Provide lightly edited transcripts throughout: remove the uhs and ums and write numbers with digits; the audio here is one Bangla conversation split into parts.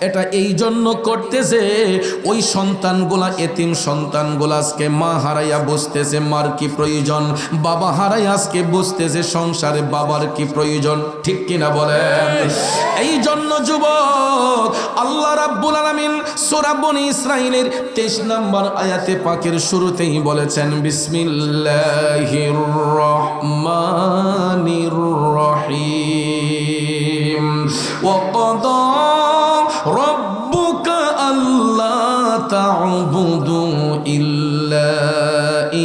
এটা এই জন্য করতেছে ওই সন্তানগুলা এতিম সন্তানগুলা আজকে মা হারাইয়া বুঝতেছে মার কি প্রয়োজন, বাবা হারাইয়া আজকে বুঝতেছে সংসারে বাবার কি প্রয়োজন, ঠিক কিনা বলেন? এই জন্য যুবক আল্লাহ রাব্বুল আলামিন সূরা বনী ইসরাঈলের 23 নম্বর আয়াতে পাকের শুরুতেই বলেছেন বিসমিল্লাহির রহমানির রহিম ওয়া ক্বাদা রাব্বুকা আল্লা তা'বুদু ইল্লা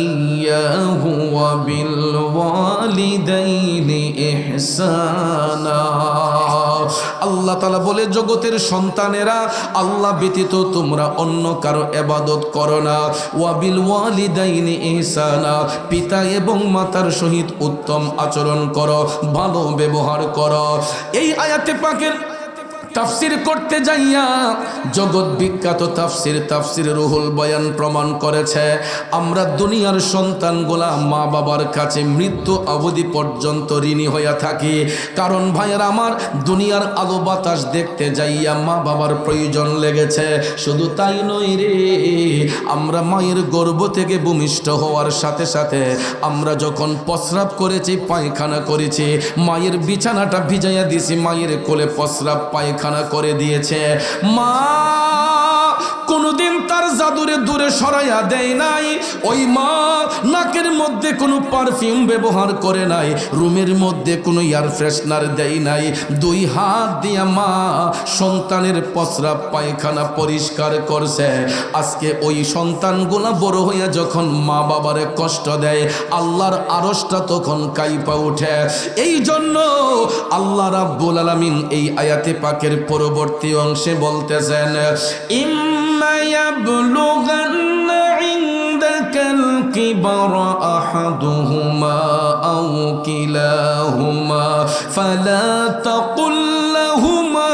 ইয়্যাহু ওয়া বিল ওয়ালিদাইনি ইহসানা। আল্লাহ তাআলা বলে জগতের সন্তানেরা আল্লাহ ব্যতীত তোমরা অন্য কারো ইবাদত করো না। ওয়া বিল ওয়ালিদাইনি ইহসানা, পিতা এবং মাতার সহিত উত্তম আচরণ করো, ভালো ব্যবহার করো। এই আয়াতে পাকের তাফসির করতে যাইয়া জগৎ বিখ্যাত তাফসির রুহুল বয়ান প্রমাণ করেছে আমরা দুনিয়ার সন্তানগুলা মা বাবার কাছে মৃত্যু অবধি পর্যন্ত ঋণী হইয়া থাকি। কারণ ভাইয়েরা আমার, দুনিয়ার আলো বাতাস দেখতে যাইয়া মা বাবার প্রয়োজন লেগেছে। শুধু তাই নয় রে, আমরা মায়ের গর্ভ থেকে ভূমিষ্ঠ হওয়ার সাথে সাথে আমরা যখন প্রস্রাব করেছি, পায়খানা করেছি, মায়ের বিছানাটা ভিজাইয়া দিয়েছি, মায়ের কোলে প্রস্রাব পায়খানা করে দিয়েছে। মা কোনদিন তার জাদুরে দূরে সরাইয়া দেয় নাই। ওই মা নাকের মধ্যে কোনো পারফিউম ব্যবহার করে নাই, রুমের মধ্যে কোনো এয়ার ফ্রেশনার দেয় নাই। দুই হাত দিয়া মা সন্তানের প্রস্রাব পায়খানা পরিষ্কার করছে। আজকে ওই সন্তানগুলা বড় হইয়া যখন মা বাবারে কষ্ট দেয়, আল্লাহর আরশটা তখন কাইপা উঠে। এই জন্য আল্লাহ রাব্বুল আলামিন এই আয়াতে পাকের পরবর্তী অংশে বলতেছেন ইম্মা ইয়াবলুগান্না ইনদাকাল কিবরা আহাদুহুমা আও কিলাহুমা ফালা তাকুল লাহুমা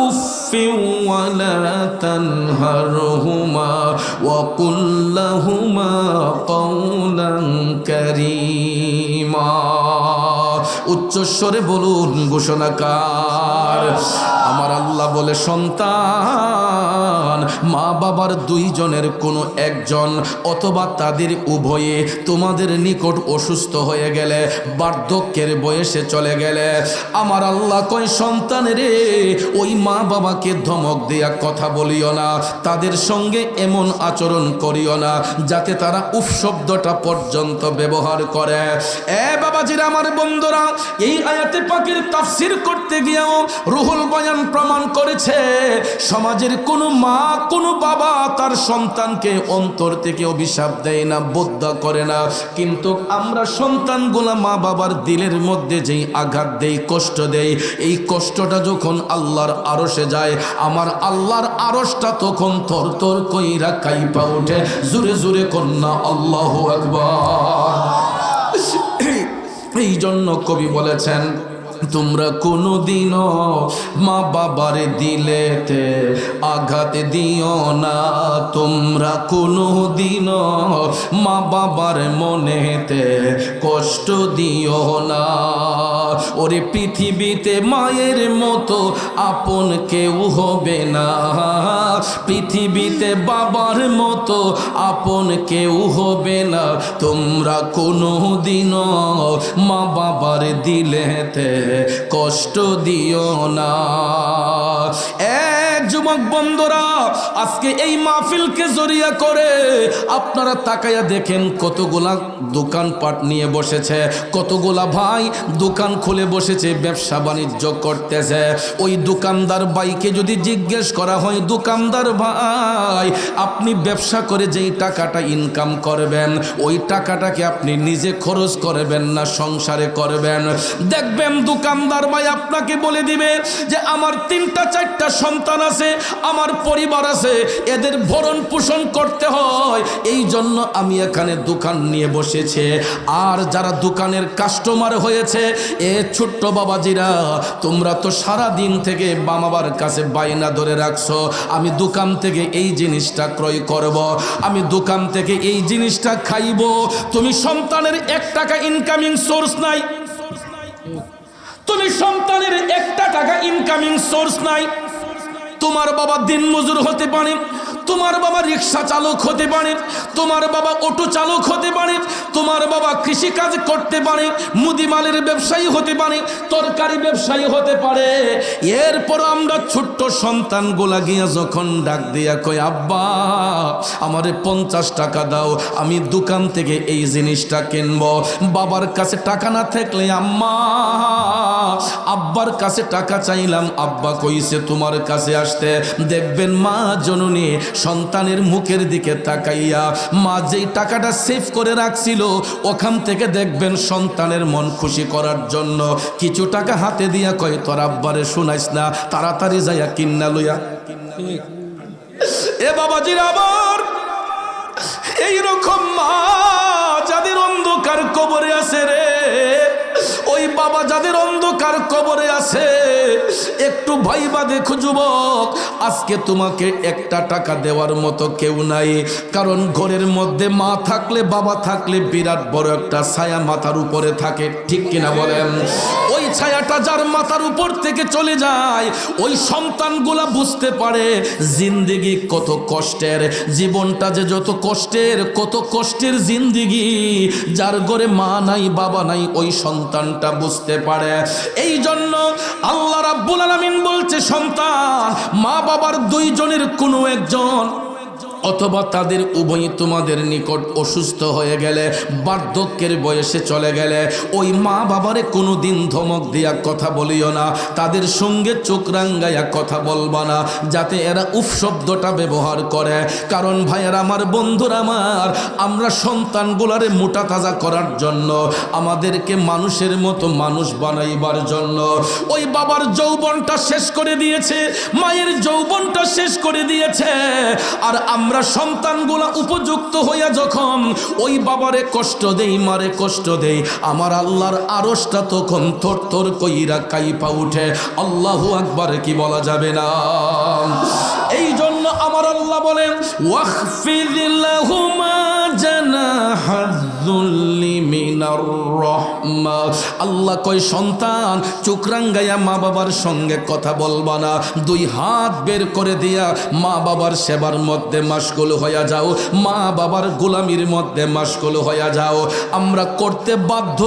উফফিন ওয়ালা তানহারহুমা ওয়া কুল লাহুমা কাওলান কারীমা। উচ্চস্বরে বলুন ঘোষণাকার। আমার আল্লাহ বলে সন্তান মা বাবার দুইজনের কোনো একজন অথবা তাদের উভয়ে তোমাদের নিকট অসুস্থ হয়ে গেলে, বার্ধক্যের বয়সে চলে গেলে, আমার আল্লাহ কয় সন্তান রে, ওই মা বাবাকে ধমক দেয়া কথা বলিও না, তাদের সঙ্গে এমন আচরণ করিও না যাতে তারা উফ শব্দটা পর্যন্ত ব্যবহার করে। এ বাবাজিরা, আমার বন্ধুরা, এই আয়াতে পাকের তাফসীর করতে গিয়েও রুহুল বয়ান প্রমাণ করেছে সমাজের কোনো মা কোনো বাবা তার সন্তানকে অন্তর থেকে অভিশাপ দেয় না, বদ্দা করে না। কিন্তু আমরা সন্তানগুলা মা বাবার দিলের মধ্যে যেই আঘাত দেই, কষ্ট দেই, এই কষ্টটা যখন আল্লাহর আরশে যায়, আমার আল্লাহর আরশটা তখন থর থর কইরা কাইপা ওঠে। জোরে জোরে কন্যা আল্লাহু আকবার। এই জন্য কবি বলেছেন তোমরা কোনোদিনও মা বাবার দিলেতে আঘাত দিও না, তোমরা কোনোদিনও মা বাবার মনেতে কষ্ট দিও না। ওরে পৃথিবীতে মায়ের মতো আপন কেউ হবে না, পৃথিবীতে বাবার মতো আপন কেউ হবে না। তোমরা কোনোদিনও মা বাবার দিলেতে কষ্ট দিও না। যুবক বন্ধুরা, আজকে এই মাহফিলকে জড়িয়ে করে আপনারা তাকায়া দেখেন কতগুলা দোকানপাট নিয়ে বসেছে, কতগুলা ভাই দোকান খুলে বসেছে, ব্যবসা বাণিজ্য করতেছে। ওই দোকানদার ভাইকে যদি জিজ্ঞেস করা হয়, দোকানদার ভাই আপনি ব্যবসা করে যেই টাকাটা ইনকাম করবেন, ওই টাকাটাকে আপনি নিজে খরচ করবেন না সংসারে করবেন, দেখবেন দোকানদার ভাই আপনাকে বলে দিবে যে আমার 3টা 4টা সন্তান আছে, আমার পরিবার আছে, এদের ভরণ পোষণ করতে হয়, এই জন্য আমি এখানে দোকান নিয়ে বসেছে। আর যারা দোকানের কাস্টমার হয়েছে, এ ছোট্ট বাবাজিরা, তোমরা তো সারা দিন থেকে বাবার কাছে বায়না ধরে রাখছো আমি দোকান থেকে এই জিনিসটা ক্রয় করব, আমি দোকান থেকে এই জিনিসটা খাইব। তুমি সন্তানের 1 টাকা ইনকামিং সোর্স নাই, তুমি সন্তানের 1টা টাকা ইনকামিং সোর্স নাই। তোমার বাবা দিনমজুর হতে পারে, তোমার বাবা রিক্সা চালক হতে পারে, তোমার বাবা অটো চালক হতে পারে, তোমার বাবা কৃষি কাজ করতে পারে, মুদিমালের ব্যবসায়ী হতে পারে, তরকারি ব্যবসায়ী হতে পারে। এরপর আমরা ছোট্ট সন্তানগুলা গিয়া যখন ডাক দিয়া কই, আব্বা আমারে 50 টাকা দাও, আমি দোকান থেকে এই জিনিসটা কিনবো। বাবার কাছে টাকা না থাকলে আম্মা আব্বার কাছে টাকা চাইলাম, আব্বা কইছে তোমার কাছে আসতে। দেখবেন মা জননী সন্তানের মুখের দিকে তাকাইয়া মা যেই টাকাটা সেভ করে রাখছিল ওখান থেকে দেখবেন সন্তানের মন খুশি করার জন্য কিছু টাকা হাতে দিয়া কয়, তোর আব্বারে শুনাইস না, তাড়াতাড়ি যাইয়া কিন্না লইয়া। এ বাবাজির আবার এইরকম মা যাদের অন্ধকার কবরে আছে রে, ওই বাবা যাদের অন্ধকার কবরে আছে, একটু ভাইবা দেখো যুবক, আজকে তোমাকে একটা টাকা দেওয়ার মতো কেউ নাই। কারণ ঘরের মধ্যে মা থাকলে বাবা থাকলে বিরাট বড় একটা ছায়া মাথার উপরে থাকে, ঠিক কিনা বলেন? ওই ছায়াটা যার মাথার উপর থেকে চলে যায়, ওই সন্তানগুলা বুঝতে পারে জিন্দেগি কত কষ্টের, জীবনটা যে যত কষ্টের, কত কষ্টের জিন্দেগি। যার ঘরে মা নাই বাবা নাই ওই সন্তানটা বুঝতে পারে। এই জন্য আল্লাহ রাব্বুল আলামিন বলছে, সন্তান মা বাবার দুইজনের কোনো একজন অথবা তাদের উভয় তোমাদের নিকট অসুস্থ হয়ে গেলে, বার্ধক্যের বয়সে চলে গেলে, ওই মা বাবারে কোনো দিন ধমক দিয়া কথা বলিও না, তাদের সঙ্গে চোখ রাঙ্গাইয়া কথা বলবা না, যাতে এরা উফ শব্দটা ব্যবহার করে। কারণ ভাইয়ের আমার, বন্ধুরা আমার, আমরা সন্তানগুলারে মোটা তাজা করার জন্য, আমাদেরকে মানুষের মতো মানুষ বানাইবার জন্য ওই বাবার যৌবনটা শেষ করে দিয়েছে, মায়ের যৌবনটা শেষ করে দিয়েছে। আর আমরা সন্তানগুলা উপযুক্ত হইয়া যখন ওই বাবারে কষ্ট দেই, মারে কষ্ট দেই, আমার আল্লাহর আরশটা তখন থরথর কইরা কাইপা উঠে। আল্লাহু আকবার কি বলা যাবে না? এই জন্য আমার আল্লাহ বলেন, ওয়াখফিদ লাহুমা জানাহাযুল্লি মিনার রাহমা। আল্লাহ কয়, সন্তান চোখ রাঙ্গাইয়া মা বাবার সঙ্গে কথা বলবা না, দুই হাত বের করে দিয়া মা বাবার সেবার মধ্যে মাশগুল হইয়া যাও, মা বাবার গোলামির মধ্যে মাশগুল হইয়া যাও। আমরা করতে বাধ্য,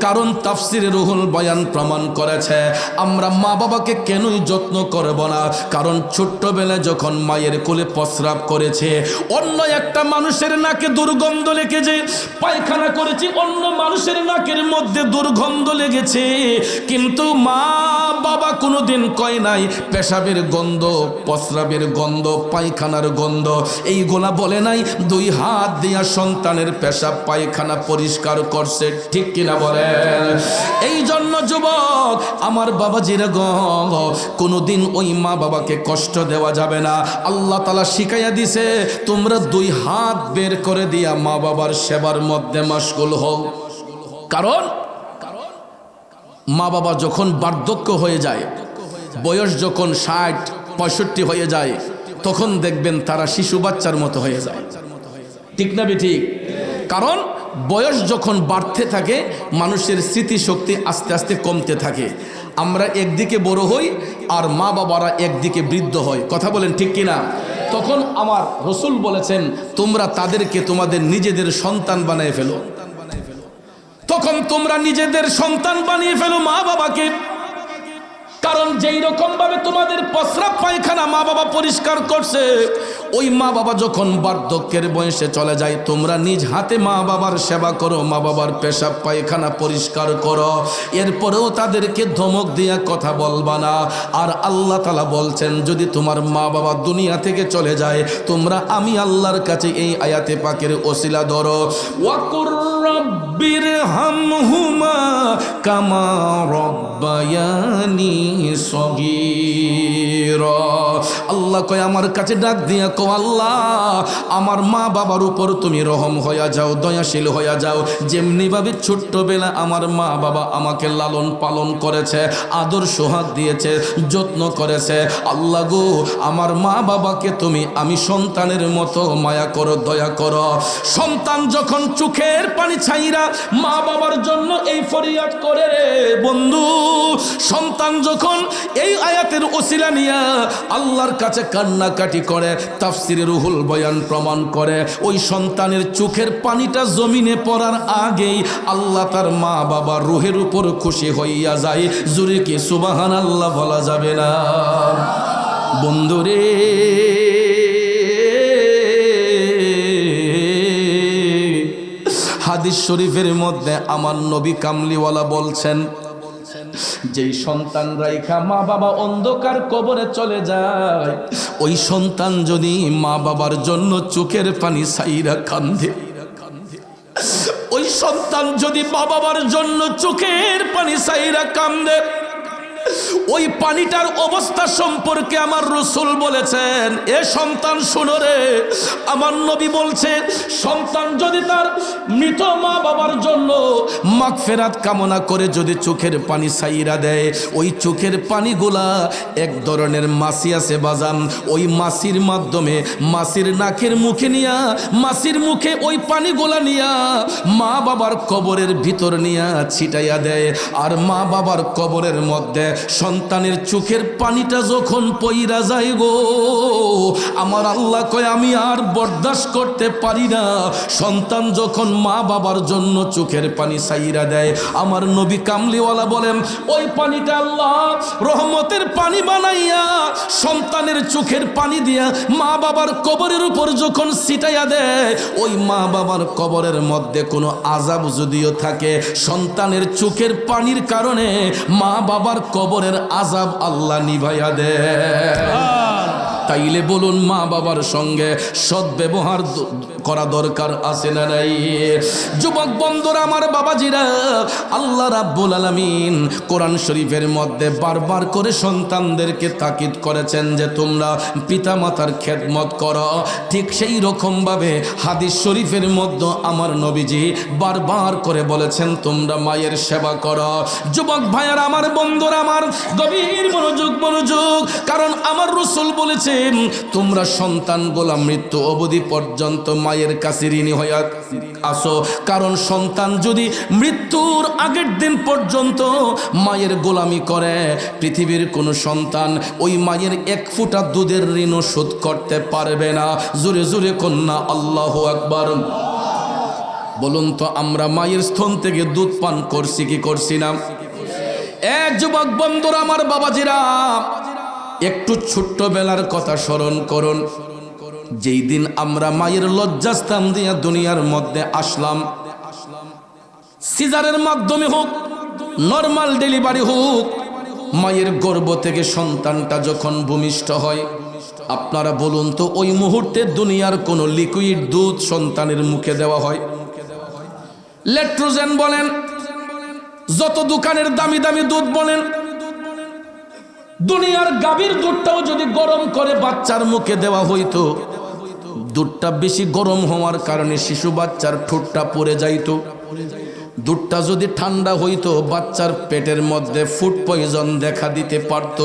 কারণ তাফসিরে রুহুল বয়ান প্রমাণ করেছে আমরা মা বাবাকে কেনই যত্ন করব না। কারণ ছোট্টবেলায় যখন মায়ের কোলে প্রস্রাব করেছে, অন্য একটা মানুষের নাকে দুর্গন্ধ লেগেছে, পায়খানা করেছি অন্য মানুষের নাকের মধ্যে দুর্গন্ধ লেগেছে, কিন্তু মা বাবা কোনোদিন কয় নাই পেশাবের গন্ধ, প্রস্রাবের গন্ধ, পায়খানার গন্ধ, এইগুলা বলে নাই। দুই হাত দিয়া সন্তানের পেশাব পায়খানা পরিষ্কার করছে, ঠিক কিনা বলেন? এই জন্য যুবক আমার বাবাজিরা গো, কোনোদিন ওই মা বাবাকে কষ্ট দেওয়া যাবে না। আল্লাহ তাআলা শিখাইয়া দিছে, তোমরা দুই হাত বের করে দিয়া মা বাবার সেবার মধ্যে মাশগুল হও। কারণ মা বাবা যখন বার্ধক্য হয়ে যায়, বয়স যখন 60-65 হয়ে যায়, তখন দেখবেন তারা শিশু বাচ্চার মতো হয়ে যায়, ঠিক না ঠিক? কারণ বয়স যখন বাড়তে থাকে, মানুষের স্মৃতিশক্তি আস্তে আস্তে কমতে থাকে। আমরা একদিকে বড় হই আর মা বাবারা একদিকে বৃদ্ধ হয়, কথা বলেন ঠিক কিনা? তখন আমার রসুল বলেছেন, তোমরা তাদেরকে তোমাদের নিজেদের সন্তান বানিয়ে ফেলো। তখন তোমরা নিজেদের সন্তান বানিয়ে ফেলো মা বাবাকে। কারণ যেই রকম ভাবে তোমাদের প্রস্রাব পায়খানা মা বাবা পরিষ্কার করছে, ওই মা বাবা যখন বার্ধক্যের বয়সে চলে যায়, তোমরা নিজ হাতে মা বাবার সেবা করো, মা বাবার পেশাব পায়খানা পরিষ্কার করো। এরপরেও তাদেরকে ধমক দিয়া কথা বলবা না। আর আল্লাহ তাআলা বলছেন, যদি তোমার মা বাবা দুনিয়া থেকে চলে যায়, তোমরা আমি আল্লাহর কাছে এই আয়াতে পাকের ওসিলা ধরো, ওয়াকুর রাব্বিরহামহুমা কামা রাব্বায়ানি সগীরা। আল্লাহ কয়, আমার কাছে ডাক দিয়া কও, আল্লাহ আমার মা বাবার উপর তুমি রহম হইয়া যাও, দয়াশীল হইয়া যাও। যেমনি ভাবে ছোট্টবেলা আমার মা বাবা আমাকে লালন পালন করেছে, আদর সোহাগ দিয়েছে, যত্ন করেছে, আল্লাহ গো আমার মা বাবাকে তুমি আমি সন্তানের মতো মায়া করো, দয়া করো। সন্তান যখন চোখের পানি ছাইরা মা বাবার জন্য এই ফরিয়াদ করে রে বন্ধু। সন্তান যখন এই আয়াতের ওসিলা নিয়া আল্লাহর কাছে কান্নাকাটি করে, তাফসিরে রুহুল বয়ান প্রমাণ করে ওই সন্তানের চোখের পানিটা জমিনে পড়ার আগেই আল্লাহ তার মা বাবার রুহের উপর খুশি হইয়া যায়। জোরে কি সুবহানাল্লাহ বলা যাবে না? বন্ধুরে, হাদিস শরীফের মধ্যে আমার নবী কামলিওয়ালা বলছেন, যেই সন্তান রাইখা মা বাবা অন্ধকার কবরে চলে যায়, ওই সন্তান যদি মা বাবার জন্য চোখের পানি সাইরা কান্দে, ওই সন্তান যদি মা বাবার জন্য চোখের পানি সাইরা কান্দে, ওই পানিটার অবস্থা সম্পর্কে আমার রাসূল বলেছেন, এ সন্তান শুনো রে, আমার নবী বলছে, সন্তান যদি তার মৃত মা বাবার জন্য মাগফিরাত কামনা করে যদি চোখের পানি সাইরা দেয়, ওই চোখের পানিগুলা এক ধরনের মাছি আছে বাজান, ওই মাছির মাধ্যমে মাছির নাকের মুখে নিয়া, মাছির মুখে ওই পানিগুলা নিয়া মা বাবার কবরের ভিতর নিয়া ছিটাইয়া দেয়। আর মা বাবার কবরের মধ্যে সন্তানের চোখের পানিটা যখন পইরা যায় গো, আমার আল্লাহ কয় আমি আর বরদাস্ত করতে পারি না। সন্তান যখন মা বাবার জন্য চোখের পানি সাইরা দেয়, আমার নবী কামলিওয়ালা বলেন, ওই পানিটা আল্লাহ রহমতের পানি বানাইয়া সন্তানের চোখের পানি দিয়া মা বাবার কবরের উপর যখন ছিটাইয়া দেয়, ওই মা বাবার কবরের মধ্যে কোনো আযাব যদিও থাকে, সন্তানের চোখের পানির কারণে মা বাবার কবরের আযাব আল্লাহ নিভাইয়া দেয়। তাইলে বলুন, মা বাবার সঙ্গে সদ্ব্যবহার করা দরকার আছে না নাই? যুবক বন্ধুরা, আমার বাবাজিরা, আল্লাহ রাব্বুল আলামিন কোরআন শরীফের মধ্যে বারবার করে সন্তানদেরকে তাকিদ করেছেন যে তোমরা পিতামাতার খেদমত করো। ঠিক সেই রকমভাবে হাদিস শরীফের মধ্যে আমার নবীজি বারবার করে বলেছেন তোমরা মায়ের সেবা করো। যুবক ভাইয়ার, আমার বন্ধুরা, আমার গভীর মনোযোগ, কারণ আমার রাসূল বলেছে তোমরা সন্তানগুলা মৃত্যু অবধি পর্যন্ত মায়ের কাছে ঋণী হইয়া আসো। কারণ সন্তান যদি মৃত্যুর আগের দিন পর্যন্ত মায়ের গোলামি করে, পৃথিবীর কোনো সন্তান ওই মায়ের এক ফোঁটা দুধের ঋণও শোধ করতে পারবে না। জোরে জোরে কন্যা আল্লাহু আকবার। বলুন তো, আমরা মায়ের স্তন থেকে দুধ পান করছি কি করছি না? এক যুবক বন্ধুরা, আমার বাবাজিরা, একটু ছোট্টবেলার কথা স্মরণ করুন। যেই দিন আমরা মায়ের লজ্জাস্থান দিয়া দুনিয়ার মধ্যে আসলাম, সিজারের মাধ্যমে হোক, নরমাল ডেলিভারি হোক, মায়ের গর্ভ থেকে সন্তানটা যখন ভূমিষ্ঠ হয়, আপনারা বলুন তো, ওই মুহূর্তে দুনিয়ার কোনো লিকুইড দুধ সন্তানের মুখে দেওয়া হয়? ল্যাক্টোজেন বলেন, যত দোকানের দামি দামি দুধ বলেন, দুনিয়ার গাভীর দুধটাও যদি গরম করে বাচ্চার মুখে দেওয়া হইতো, দুধটা বেশি গরম হওয়ার কারণে শিশু বাচ্চার ঠোঁটটা পড়ে যাইতো। দুধটা যদি ঠান্ডা হইতো, বাচ্চার পেটের মধ্যে ফুড পয়জন দেখা দিতে পারত।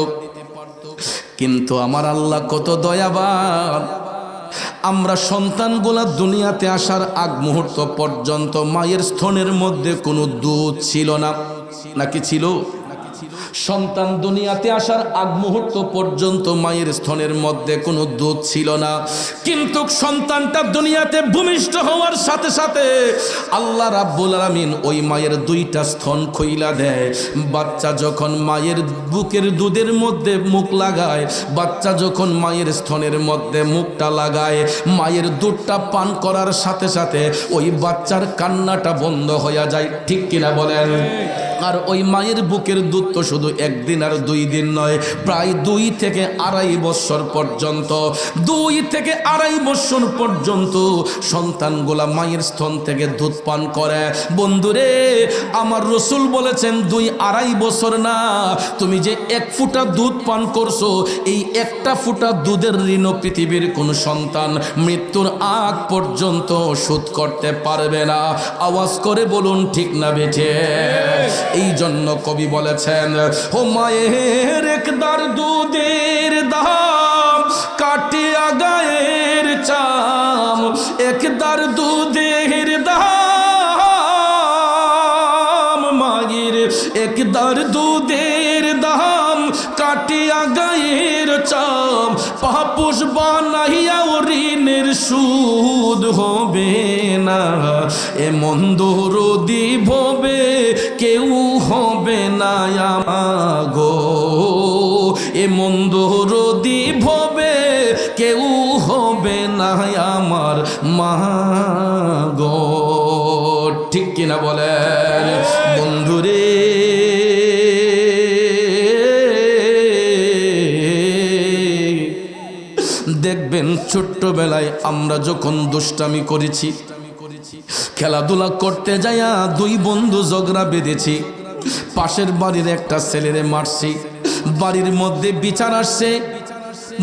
কিন্তু আমার আল্লাহ কত দয়াবান, আমরা সন্তানগুলা দুনিয়াতে আসার আগ মুহূর্ত পর্যন্ত মায়ের স্তনের মধ্যে কোনো দুধ ছিল না, নাকি ছিল? সন্তান দুনিয়াতে আসার আগ মুহূর্ত পর্যন্ত মায়ের স্তনের মধ্যে কোনো দুধ ছিল না। কিন্তু সন্তানটা দুনিয়াতে ভূমিষ্ঠ হওয়ার সাথে সাথে আল্লাহ রাব্বুল আলামিন ওই মায়ের দুইটা স্তন খুইলা দেয়। বাচ্চা যখন মায়ের বুকের দুধের মধ্যে মুখ লাগায়, বাচ্চা যখন মায়ের স্তনের মধ্যে মুখটা লাগায়, মায়ের দুধটা পান করার সাথে সাথে ওই বাচ্চার কান্নাটা বন্ধ হয়ে যায়। ঠিক কিনা বলেন? আর ওই মায়ের বুকের দুধ তো শুধু একদিন আর 2 দিন নয়, প্রায় 2 থেকে আড়াই বছর পর্যন্ত, 2 থেকে আড়াই বছর পর্যন্ত সন্তানগুলা মায়ের স্তন থেকে দুধ পান করে। বন্ধুরে, আমার রাসূল বলেছেন 2-2.5 বছর না, তুমি যে 1 ফোঁটা দুধ পান করছো, এই একটা ফোঁটা দুধের ঋণ পৃথিবীর কোনো সন্তান মৃত্যুর আগ পর্যন্ত শোধ করতে পারবে না। আওয়াজ করে বলুন ঠিক না বেঠে? এই জন্য কবি বলেছেন, ও মায়ের একদার দুধের দাম কাটিয়া গায়ের চাম, একদার দুধের দাম বানাইয়াও ঋণের সুদ হবে না, এমন দরদি ভবে কেউ হবে না আমাগো, এমন দরদি ভবে কেউ হবে না আমার মাগো। ঠিক কিনা বলেন বন্ধুরে? দেখবেন ছোট্টবেলায় আমরা যখন দুষ্টামি করেছি, খেলাধুলা করতে যাইয়া দুই বন্ধু ঝগড়া বেঁধেছি, পাশের বাড়ির একটা ছেলেরে মারছি, বাড়ির মধ্যে বিচার আসছে,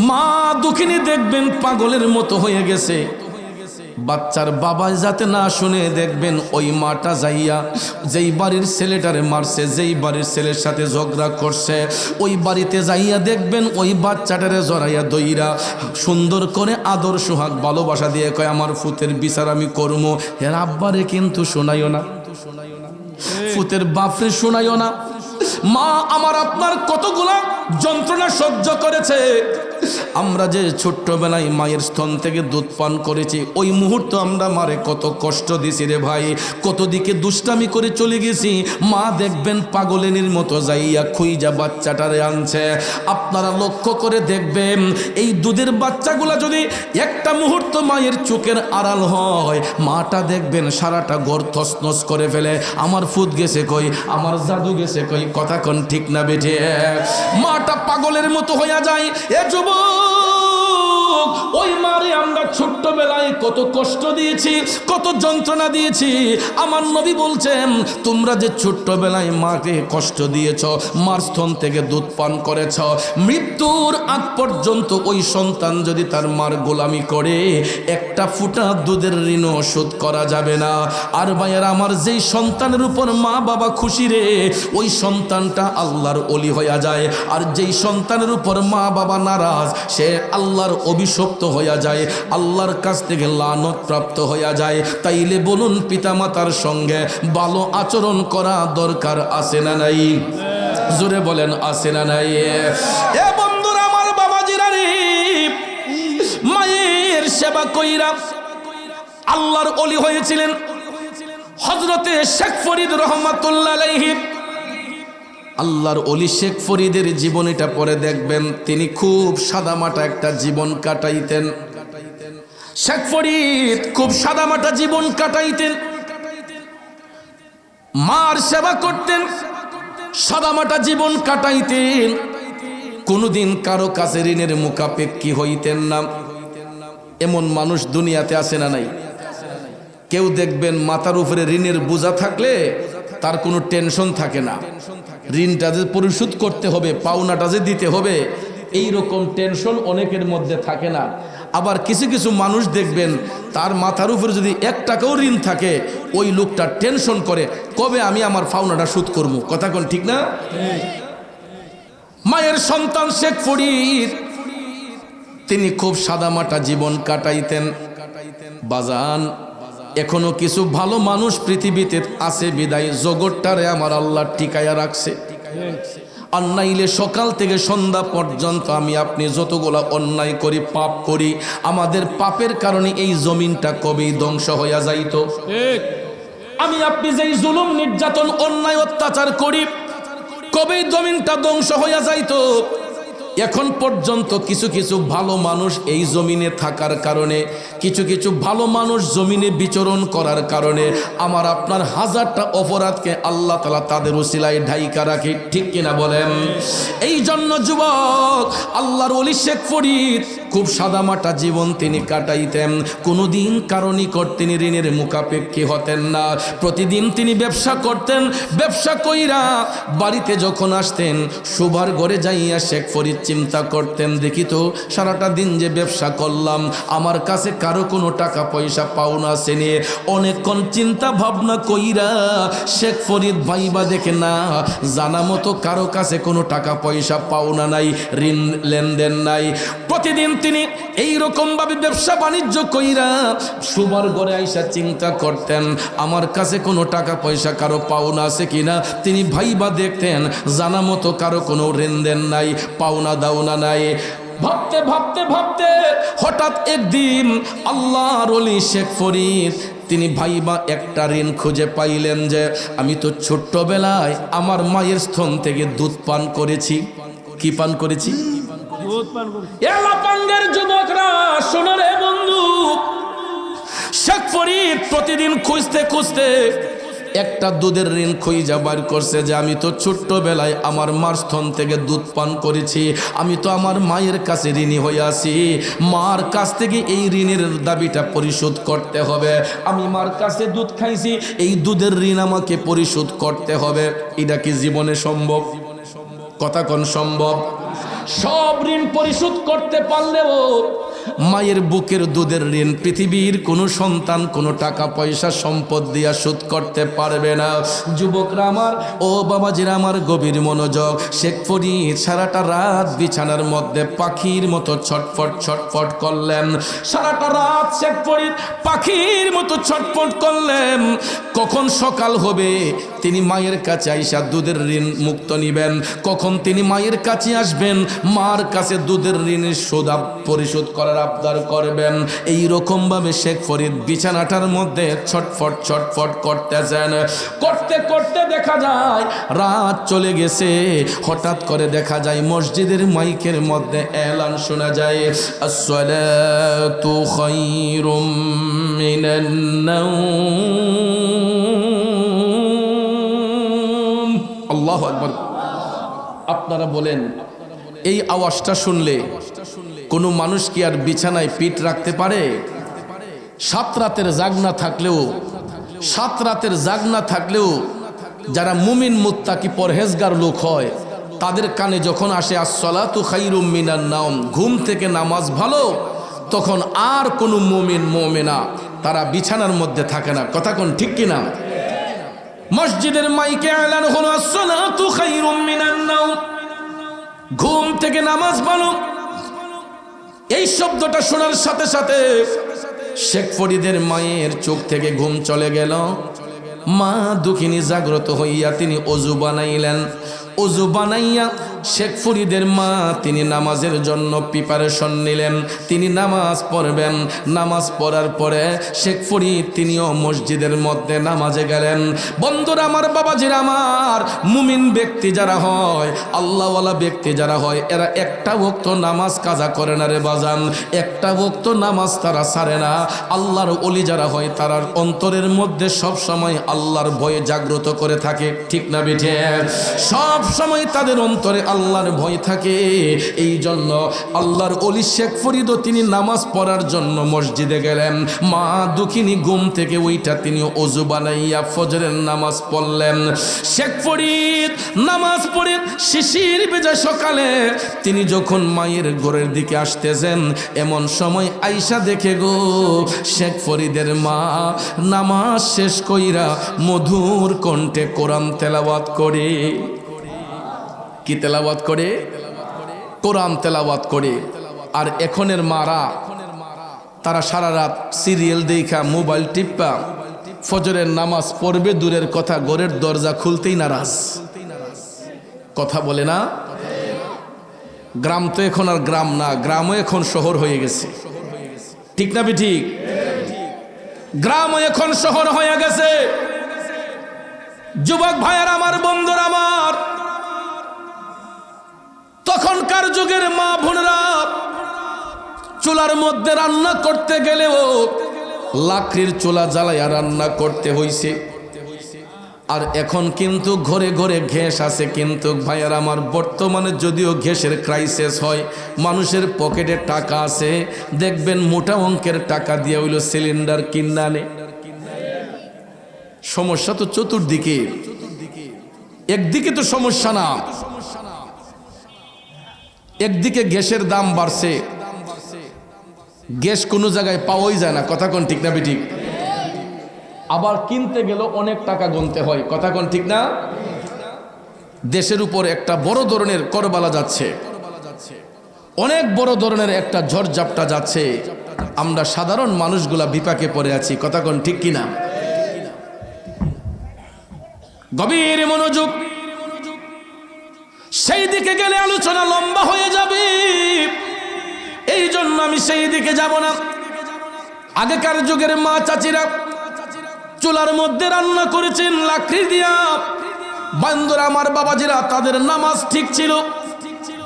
মা দুঃখিনী দেখবেন পাগলের মতো হয়ে গেছে। বাচ্চার বাবা যাতে না শুনে দেখবেন ওই মাটা যাইয়া যেই বাড়ির ছেলেটারে মারছে, যেই বাড়ির ছেলের সাথে ঝগড়া করছে, ওই বাড়িতে যাইয়া দেখবেন ওই বাচ্চাটারে জড়াইয়া দইরা সুন্দর করে আদর সোহাগ ভালোবাসা দিয়ে কয় আমার ফুতের বিচার আমি করবো। এর আব্বারে কিন্তু শোনাইও না, ফুতের বাপরে শোনাইও না। মা আমার আপনার কতগুলা যন্ত্রণা সহ্য করেছে। আমরা যে ছোট্টবেলায় মায়ের স্তন থেকে দুধ পান করেছি, ওই মুহূর্তে আমরা মারে কত কষ্ট দিছি রে ভাই, কত দিকে দুষ্টামি করে চলে গেছি। মা দেখবেন পাগলের মতো যাইয়া খুইজা বাচ্চাটারে আনছে। আপনারা লক্ষ্য করে দেখবেন এই দুধের বাচ্চাগুলা যদি একটা মুহূর্ত মায়ের চোখের আড়াল হয়, মাটা দেখবেন সারাটা ঘর তছনছ করে ফেলে। আমার ফুট গেছে কই, আমার জাদু গেছে কই, কথা কোন ঠিক না বেঠে? মাটা পাগলের মতো হইয়া যায়। এ যুবক, ওই মারে আমরা ছোট্টবেলায় কত কষ্ট দিয়েছি, কত যন্ত্রণা দিয়েছি। আমার নবী বলছেন তোমরা যে ছোট্টবেলায় মাকে কষ্ট দিয়েছ, মার স্তন থেকে দুধ পান করেছ, মৃত্যুর আগ পর্যন্ত ওই সন্তান যদি তার মার গোলামি করে, একটা ফুটা দুধের ঋণও শোধ করা যাবে না। আর ভাইয়ের আমার, যেই সন্তানের উপর মা বাবা খুশি রে, ওই সন্তানটা আল্লাহর ওলি হইয়া যায়। আর যেই সন্তানের উপর মা বাবা নারাজ, সে আল্লাহর অভিশপ্ত হইয়া যায়, আল্লাহর কাছ থেকে লানত প্রাপ্ত হইয়া যায়। তাইলে বলুন, পিতামাতার সঙ্গে ভালো আচরণ করা দরকার আছে না নাই? জোরে বলেন আছে না নাই? এ বন্ধুরা আমার, বাবাজিরা রে, মায়ের সেবা কইরা আল্লাহর ওলি হয়েছিলেন হযরতে শেখ ফরিদ রহমাতুল্লাহ আলাইহি। আল্লাহর ওলি শেখ ফরিদের জীবনীটা পরে দেখবেন, তিনি খুব সাদামাটা একটা জীবন কাটাইতেন। শেখ ফরিদ খুব সাদামাটা জীবন কাটাইতেন, মার সেবা করতেন, সাদামাটা জীবন কাটাইতেন। কোনোদিন কারো কাছে ঋণের মুখাপেক্ষী হইতেন না। এমন মানুষ দুনিয়াতে আছে না নাই? কেউ দেখবেন মাথার উপরে ঋণের বোঝা থাকলে তার কোনো টেনশন থাকে না, ঋণটা যে পরিশোধ করতে হবে, পাওনাটা যে দিতে হবে, এই রকম টেনশন অনেকের মধ্যে থাকে না। আবার কিছু কিছু মানুষ দেখবেন তার মাথার উপরে যদি 1 টাকাও ঋণ থাকে, ওই লোকটা টেনশন করে কবে আমি আমার পাওনাটা শোধ করব। কথা কোন ঠিক না? মায়ের সন্তান শেখ ফরিদ, তিনি খুব সাদামাটা জীবন কাটাইতেন। বাজান, এখনো কিছু ভালো মানুষ পৃথিবীতে আছে বিদায় জগৎটারে আমার আল্লাহ টিকায়া রাখছে। আর নাইলে সকাল থেকে সন্ধ্যা পর্যন্ত আমি আপনি যতগুলা অন্যায় করি, পাপ করি, আমাদের পাপের কারণে এই জমিনটা কবেই ধ্বংস হইয়া যাইত। আমি আপনি যেই জুলুম, নির্যাতন, অন্যায়, অত্যাচার করি, কবেই জমিনটা ধ্বংস হইয়া যাইত। এখন পর্যন্ত কিছু কিছু ভালো মানুষ এই জমিনে থাকার কারণে, কিছু কিছু ভালো মানুষ জমিনে বিচরণ করার কারণে আমার আপনার হাজারটা অপরাধকে আল্লাহ তাআলা তাদের উসিলায় ঢাইকা রাখে। ঠিক কিনা বলেন? এই জন্য যুবক, আল্লাহর ওলি শেখ ফরিদ খুব সাদামাটা জীবন তিনি কাটাইতেন। কোনোদিন কারো নিকট তিনি ঋণের মুখাপেক্ষী হতেন না। প্রতিদিন তিনি ব্যবসা করতেন। ব্যবসা কইরা বাড়িতে যখন আসতেন, শোবার ঘরে যাইয়া শেখ ফরিদ চিন্তা করতেন, দেখি তো সারাটা দিন যে ব্যবসা করলাম, আমার কাছে কারো কোনো টাকা পয়সা পাওনা আছে নে। অনেকক্ষণ চিন্তা ভাবনা কইরা শেখ ফরিদ ভাইবা দেখে না, জানা মতো কারো কাছে কোনো টাকা পয়সা পাওনা নাই, ঋণ লেনদেন নাই। প্রতিদিন তিনি এইরকম ভাবে ব্যবসা বাণিজ্য কইরা শোবার ঘরে আইসা চিন্তা করতেন, আমার কাছে কোনো টাকা পয়সা কারো পাওনা আছে কিনা। তিনি ভাইবা দেখতেন, জানা মতো কারো কোনো লেনদেন নাই, পাওনা দাওনা নাই। ভাবতে ভাবতে ভাবতে হঠাৎ একদিন আল্লাহর ওলি শেখ ফরিদ তিনি ভাইবা একটা ঋণ খুঁজে পাইলেন যে আমি তো ছোট্টবেলায় আমার মায়ের স্তন থেকে দুধ পান করেছি। কি পান করেছি? এলাকাঙ্গের যুবকরা শোনো রে বন্ধু, শেখ ফরিদ প্রতিদিন খুঁজতে খুঁজতে একটা দুধের ঋণ খুঁজে বার করছে যে আমি তো ছোট্টবেলায় আমার মার স্তন থেকে দুধ পান করেছি, আমি তো আমার মায়ের কাছে ঋণী হয়ে আছি, মার কাছ থেকে এই ঋণের দাবিটা পরিশোধ করতে হবে। আমি মার কাছে দুধ খাইছি, এই দুধের ঋণ আমাকে পরিশোধ করতে হবে। এটা কি জীবনে সম্ভব? কথা কোন সম্ভব? সব ঋণ পরিশোধ করতে পারলেও মায়ের বুকের দুধের ঋণ পৃথিবীর কোনো সন্তান কোনো টাকা পয়সা সম্পদ দিয়া শোধ করতে পারবে না। যুবকরা আমার, ও বাবাজিরা আমার, গভীর মনোযোগ। শেখ ফরিদ সারাটা রাত বিছানার মধ্যে পাখির মতো ছটফট ছটফট করলেন। সারাটা রাত শেখ ফরিদ পাখির মতো ছটফট করলেন। কখন সকাল হবে তিনি মায়ের কাছে আইসা দুধের ঋণ মুক্ত নিবেন, কখন তিনি মায়ের কাছে আসবেন, মার কাছে দুধের ঋণের শোধ পরিশোধ করার আবদার করবেন। এই রকম ভাবে শেখ ফরিদ বিছানাটার মধ্যে ছটফট ছটফট করতেছেন। করতে করতে দেখা যায় রাত চলে গেছে। হঠাৎ করে দেখা যায় মসজিদের মাইকের মধ্যে এলান শোনা যায়, আসসালাতু খায়রুম মিনান নাওম। আল্লাহু আকবার। আপনারা বলেন, এই আওয়াজটা শুনলে কোনো মানুষ কি আর বিছানায় পিঠ রাখতে পারে? সাত রাতের জাগনা থাকলেও যারা মুমিন মুত্তাকি পরহেজগার লোক হয় তাদের কানে যখন আসে আসসালাতু খায়রুম মিনান নাওম, ঘুম থেকে নামাজ ভালো, তখন আর কোনো মুমিন মুমিনা তারা বিছানার মধ্যে থাকে না। কথা কোন ঠিক কিনা? মসজিদের মাইকে এলান হলো আসসালাতু খায়রুম মিনান নাওম, ঘুম থেকে নামাজ ভালো। এই শব্দটা শোনার সাথে সাথে শেখ ফরিদের মায়ের চোখ থেকে ঘুম চলে গেল। মা দুঃখিনী জাগ্রত হইয়া তিনি অজু বানাইলেন। অজু বানাইয়া শেখ ফরিদের মা তিনি নামাজের জন্য প্রিপারেশন নিলেন। তিনি নামাজ পড়বেন। নামাজ পড়ার পরে শেখ ফরিদ তিনিও মসজিদের মধ্যে নামাজে গেলেন। বন্ধুরা আমার, বাবাজিরা আমার, মুমিন ব্যক্তি যারা হয়, আল্লাহওয়ালা ব্যক্তি যারা হয়, এরা একটা ওয়াক্ত নামাজ কাজা করে না রে বাজান, একটা ওয়াক্ত নামাজ তারা ছাড়ে না। আল্লাহর ওলি যারা হয় তারার অন্তরের মধ্যে সব সময় আল্লাহর ভয়ে জাগ্রত করে থাকে। ঠিক না বেঠে? সব সময় তাদের অন্তরে আল্লাহর ভয় থাকে। এই জন্য আল্লাহর ওলি শেখ ফরিদও তিনি নামাজ পড়ার জন্য মসজিদে গেলেন। মা দুঃখিনী ঘুম থেকে ওইটা তিনি ওযু বানাইয়া ফজরের নামাজ পড়লেন। শেখ ফরিদ নামাজ পড়ে শিশির ভেজা সকালে তিনি যখন মায়ের ঘরের দিকে আসতেছেন, এমন সময় আয়েশা দেখে গো শেখ ফরিদের মা নামাজ শেষ কইরা মধুর কণ্ঠে কোরআন তেলাওয়াত করে। কি তেলাওয়াত করে? কোরআন তেলাওয়াত করে। আর এখনের মারা তারা সারা রাত সিরিয়াল দেখা মোবাইল টিপা ফজরের নামাজ পড়বে দূরের কথা, ঘরের দরজা খুলতেই নারাজ। কথা বলে না? গ্রাম তো এখন আর গ্রাম না, গ্রামও এখন শহর হয়ে গেছে। ঠিক না ঠিক? গ্রামও এখন শহর হয়ে গেছে। যুবক ভাইয়ার আমার, বন্ধুরা আমার, তখনকার যুগের মা বোনেরা চুলার মধ্যে রান্না করতে গেলেও লাকড়ির চুলা জ্বালাইয়া রান্না করতে হইছে। আর এখন কিন্তু ঘরে ঘরে গ্যাস আছে। কিন্তু ভাইয়ার আমার, বর্তমানে যদিও গ্যাসের ক্রাইসিস হয়, মানুষের পকেটে টাকা আছে, দেখবেন মোটা অঙ্কের টাকা দিয়ে হইল সিলিন্ডার কিনে আনে। সমস্যা তো চতুর্দিকে। একদিকে তো সমস্যা না, একদিকে গ্যাসের দাম বাড়ছে, গ্যাস কোনো জায়গায় পাওয়াই যায় না। কথা কোন ঠিক না ঠিক? আবার কিনতে গেল অনেক টাকা গুনতে হয়। কথা কোন ঠিক না? দেশের উপর একটা বড় ধরনের করবালা যাচ্ছে, অনেক বড় ধরনের একটা ঝড়ঝাপটা যাচ্ছে। আমরা সাধারণ মানুষগুলা বিপাকে পড়ে আছি। কথা কোন ঠিক কিনা? গভীর মনোযোগ। সেই দিকে গেলে আলোচনা লম্বা হয়ে যাবে। এই জন্য আমি সেই দিকে যাব না। আগেকার যুগের মা চাচিরা চুলার মধ্যে রান্না করেছেন লাকড়ি দিয়া। বন্ধুরা আমার, বাবাজিরা, তাদের নামাজ ঠিক ছিল,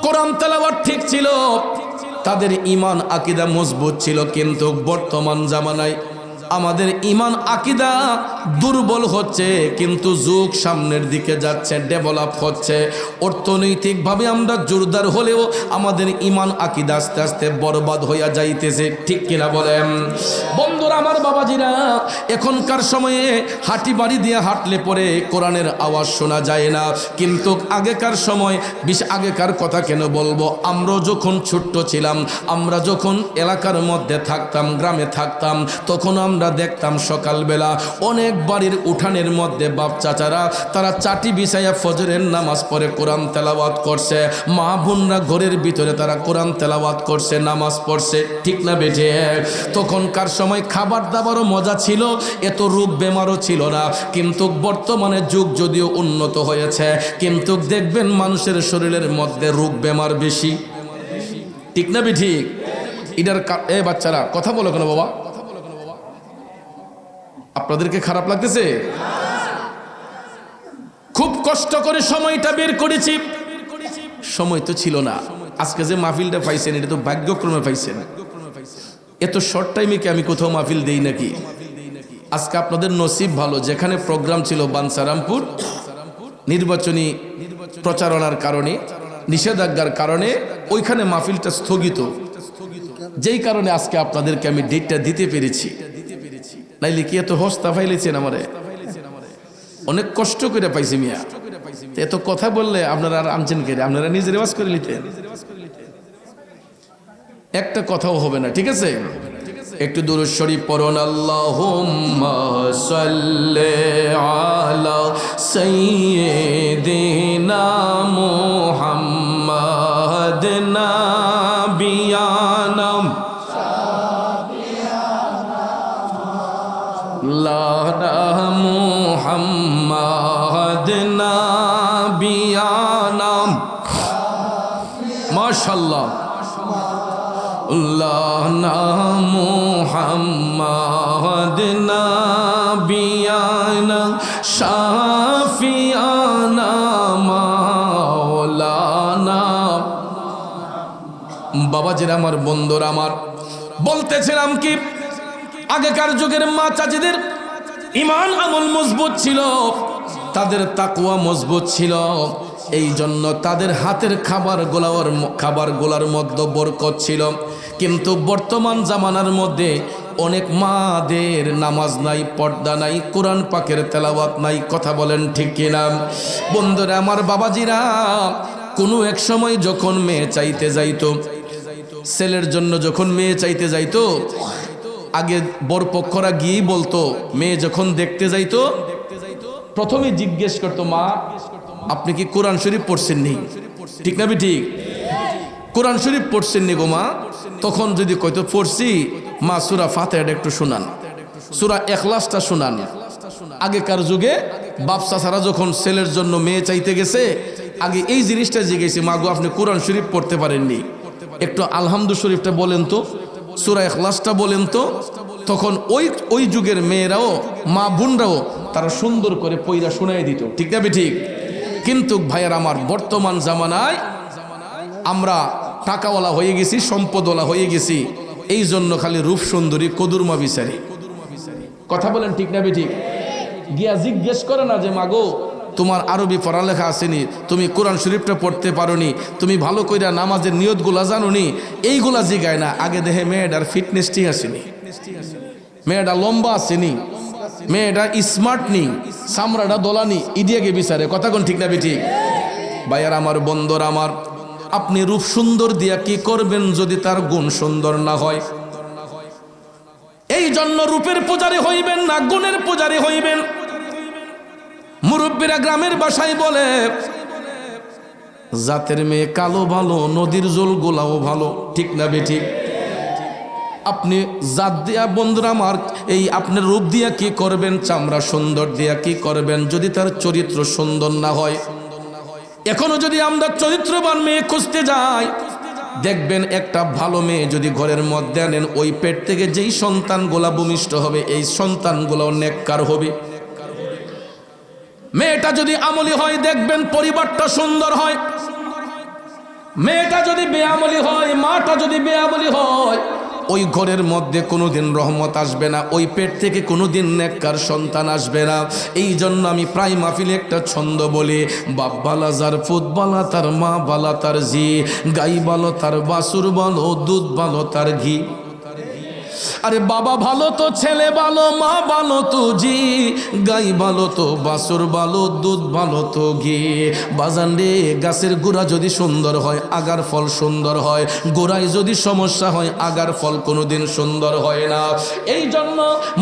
কোরআন তেলাওয়াত ঠিক ছিল, তাদের ঈমান আকীদা মজবুত ছিল। কিন্তু বর্তমান জামানায় আমাদের ঈমান আকীদা দুর্বল হচ্ছে, কিন্তু যুগ সামনের দিকে যাচ্ছে, ডেভেলপ হচ্ছে। অর্থনৈতিকভাবে আমরা জোরদার হলেও আমাদের ঈমান আকীদা আস্তে আস্তে বরবাদ হইয়া যাইতেছে। ঠিক কিনা বলেন বন্ধুরা আমার, বাবাজিরা? এখনকার সময়ে হাঁটি বাড়ি দিয়ে হাঁটলে পরে কোরআনের আওয়াজ শোনা যায় না, কিন্তু আগেকার সময়, আগেকার কথা কেন বলবো, আমরা যখন ছোট্ট ছিলাম, আমরা যখন এলাকার মধ্যে থাকতাম, গ্রামে থাকতাম, তখন আমরা দেখতাম সকালবেলা অনেক বাড়ির উঠানের মধ্যে বাপ চাচারা তারা চাটি বিছাইয়া ফজরের নামাজ পড়ে কোরআন তেলাওয়াত করছে, মা বোনরা ঘরের ভিতরে তারা কোরআন তেলাওয়াত করছে, নামাজ পড়ছে। ঠিক না বেঠে? তখনকার সময় খাবার দাবারও মজা ছিল, এত রোগ বেমারও ছিল না। কিন্তু বর্তমানে যুগ যদিও উন্নত হয়েছে, কিন্তু দেখবেন মানুষের শরীরের মধ্যে রোগ বেমার বেশি। ঠিক না বেঠিক? এটার বাচ্চারা কথা বলো কেন বাবা? আপনাদেরকে খারাপ লাগতেছে? খুব কষ্ট করে সময়টা বের করেছি, সময় তো ছিল না। আজকে যে মাহফিলটা পাইছেন, এটা তো ভাগ্যক্রমে পাইছেন। এত শর্ট টাইমে কি আমি কোথাও মাহফিল দেই নাকি? আজকে আপনাদের নসিব ভালো, যেখানে প্রোগ্রাম ছিল বাঞ্ছারামপুর, নির্বাচনী প্রচারণার কারণে, নিষেধাজ্ঞার কারণে ওইখানে মাহফিলটা স্থগিত, যেই কারণে আজকে আপনাদেরকে আমি ডেটটা দিতে পেরেছি। নাইলে কি এত হস্তা ফাইলেছেন আমারে? অনেক কষ্ট করে পাইছি মিয়া। এত কথা বললে আপনারা আর আনছেন কে? আপনারা নিজে রেওয়াজ করে নিতেন, একটা কথাও হবে না। ঠিক আছে, একটু দুরূদ শরীফ পড়ুন। আল্লাহুম্মা সাল্লি আলা সাইয়্যিদিনা মুহাম্মাদ নাবিয়ানা মুহাম্মাদ নাবিয়ানা। মাশাআল্লাহ। মুহাম্মাদ নাবিয়ানা শাফিয়ানা মাওলানা। বাবাজিরা আমার, বন্ধুরা আমার, বলতেছিলাম কি, আগেকার যুগের মা চাচিদের ঈমান আমল মজবুত ছিল, তাদের তাকওয়া মজবুত ছিল, এই জন্য তাদের হাতের খাবারগুলোর মধ্যে বরকত ছিল। কিন্তু বর্তমান জামানার মধ্যে অনেক মাদের নামাজ নাই, পর্দা নাই, কোরআন পাকের তেলাওয়াত নাই। কথা বলেন ঠিক কিনা বন্ধুরা আমার, বাবাজিরা? কোনো এক সময় যখন মেয়ে চাইতে যাইতো, ছেলের জন্য যখন মেয়ে চাইতে যাইতো, আগে বরপক্ষরা গিয়েই বলতো, মেয়ে যখন দেখতে যাইতো প্রথমে জিজ্ঞেস করতো, মা আপনি কি কোরআন শরীফ পড়ছেন নি? ঠিক না ঠিক? কোরআন শরীফ পড়ছেন নি গো মা? তখন যদি কইতো পড়ছি, মা সূরা ফাতিহাটা একটু শুনান, সূরা ইখলাসটা শুনান। আগেকার যুগে বাপ চাচারা যখন ছেলের জন্য মেয়ে চাইতে গেছে, আগে এই জিনিসটা জিজ্ঞেস, মা গো আপনি কোরআন শরীফ পড়তে পারেননি, একটু আলহামদু শরীফটা বলেন তো, সূরা ইখলাসটা বলেন তো। তখন ওই যুগের মেয়েরাও, মা বোনরাও তারা সুন্দর করে পয়রা শোনায় দিত। ঠিক না ঠিক? কিন্তু ভাইয়ার আমার, বর্তমান জামানায় আমরা টাকাওয়ালা হয়ে গেছি, সম্পদওয়ালা হয়ে গেছি, এই জন্য খালি রূপ সুন্দরী কদুরমা বিচারি। কথা বলেন ঠিক না ঠিক? গিয়া জিজ্ঞেস করে না যে মাগো তোমার আরবি পড়ালেখা আসেনি, তুমি কোরআন শরীফটা পড়তে পারোনি, তুমি ভালো কইরা নামাজের নিয়তগুলা জানোনি, এইগুলা জিগায় না। আগে দেখে মেয়েটার ফিটনেস ঠিক আসেনি, মেয়েটা লম্বা আসেনি, মেয়েটা স্মার্ট নি, চামড়াটা দোলানি, ইডিয়াকে বিচারে। কথা কোন ঠিক না ঠিক? ভাইয়ার আমার, বন্ধুরা আমার, আপনি রূপ সুন্দর দিয়া কি করবেন যদি তার গুণ সুন্দর না হয়? এই জন্য রূপের পূজারী হইবেন না, গুণের পূজারী হইবেন। মুরব্বীরা গ্রামের ভাষায় বলে, জাতের মেয়ে কালো ভালো, নদীর জল গোলাও ভালো। ঠিক না বেঠিক? আপনি জাত দিয়া, বন্ধুরা আমার, এই আপনার রূপ দিয়া কি করবেন, চামড়া সুন্দর দিয়া কি করবেন যদি তার চরিত্র সুন্দর না হয়? এখনো যদি আমরা চরিত্রবান মেয়ে খুঁজতে যাই, দেখবেন একটা ভালো মেয়ে যদি ঘরের মধ্যে আনেন, ওই পেট থেকে যেই সন্তানগুলা ভূমিষ্ঠ হবে এই সন্তানগুলো নেককার হবে। মেয়েটা যদি আমলি হয় দেখবেন পরিবারটা সুন্দর হয়। মেয়েটা যদি বেআমলি হয়, মাটা যদি বেআমলি হয়, ওই ঘরের মধ্যে কোনোদিন রহমত আসবে না, ওই পেট থেকে কোনোদিন নেককার সন্তান আসবে না। এই জন্য আমি প্রায় মাহফিলে একটা ছন্দ বলি, বাপ বালা যার ফুত বালা তার মা বালা তার জি, গাই বালো তার বাসুর বলো, দুধ বালো তার ঘি। আরে বাবা ভালো তো ছেলে ভালো, মা ভালো তো জি, গাই ভালো তো বাসুর ভালো, দুধ ভালো তো ঘি। বাজান রে, গাছের গোড়া যদি সুন্দর হয় আগার ফল সুন্দর হয়, গোড়ায় যদি সমস্যা হয় আগার ফল কোনোদিন সুন্দর হয় না। এই জন্য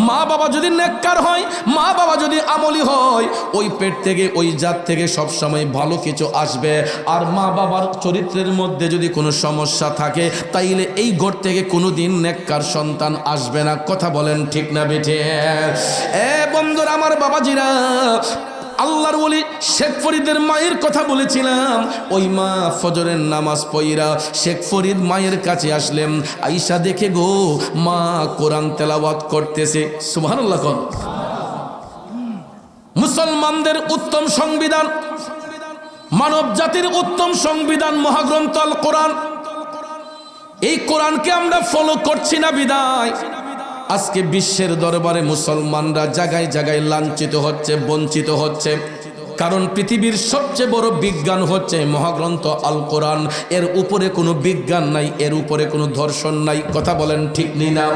মা বাবা যদি নেককার হয়, মা বাবা যদি আমলি হয়, ওই পেট থেকে ওই জাত থেকে সবসময় ভালো কিছু আসবে। আর মা বাবার চরিত্রের মধ্যে যদি কোনো সমস্যা থাকে তাইলে এই ঘর থেকে কোনোদিন নেককার সন্তান আসবে না। কথা বলেন ঠিক না বেঠে? বন্ধুরা আমার, বাবাজিরা, আল্লাহর ওলি শেখ ফরিদের মায়ের কথা বলেছিলাম। ওই মা ফজরের নামাজ পড়া শেখ ফরিদ মায়ের কাছে আসলেন। আয়েশা দেখে গো মা কোরআন তেলাওয়াত করতেছে। সুবহানাল্লাহ। মুসলমানদের উত্তম সংবিধান, মানব জাতির উত্তম সংবিধান মহাগ্রন্থ আল কোরআন। এই কোরআনকে আমরা ফলো করছি না বিদায় আজকে বিশ্বের দরবারে মুসলমানরা জায়গায় জায়গায় লাঞ্ছিত হচ্ছে, বঞ্চিত হচ্ছে। কারণ পৃথিবীর সবচেয়ে বড় বিজ্ঞান হচ্ছে মহাগ্রন্থ আল কোরআন। এর উপরে কোনো বিজ্ঞান নাই, এর উপরে কোনো দর্শন নাই। কথা বলেন ঠিক না?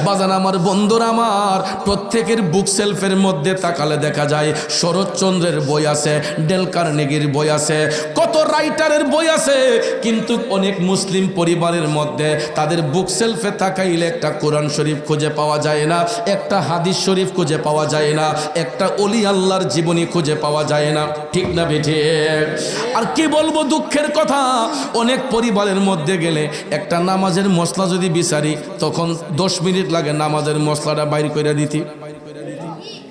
বাজান আমার, বন্ধুরা আমার, প্রত্যেকের বুক সেলফের মধ্যে তাকালে দেখা যায় শরৎচন্দ্রের বই আছে, ডেল কার্নেগির বই আছে, কত রাইটারের বই আছে, কিন্তু অনেক মুসলিম পরিবারের মধ্যে তাদের বুক সেলফে তাকাইলে একটা কোরআন শরীফ খুঁজে পাওয়া যায় না, একটা হাদিস শরীফ খুঁজে পাওয়া যায় না, একটা ওলি আল্লাহর জীবনী খুঁজে পাওয়া যায় না। ঠিক না বেঠে? আর কি বলবো দুঃখের কথা, অনেক পরিবারের মধ্যে গেলে একটা নামাজের মশলা যদি বিচারি তখন 10 মিনিট লাগে নামাজের মশলাটা বাইর করে দিতে।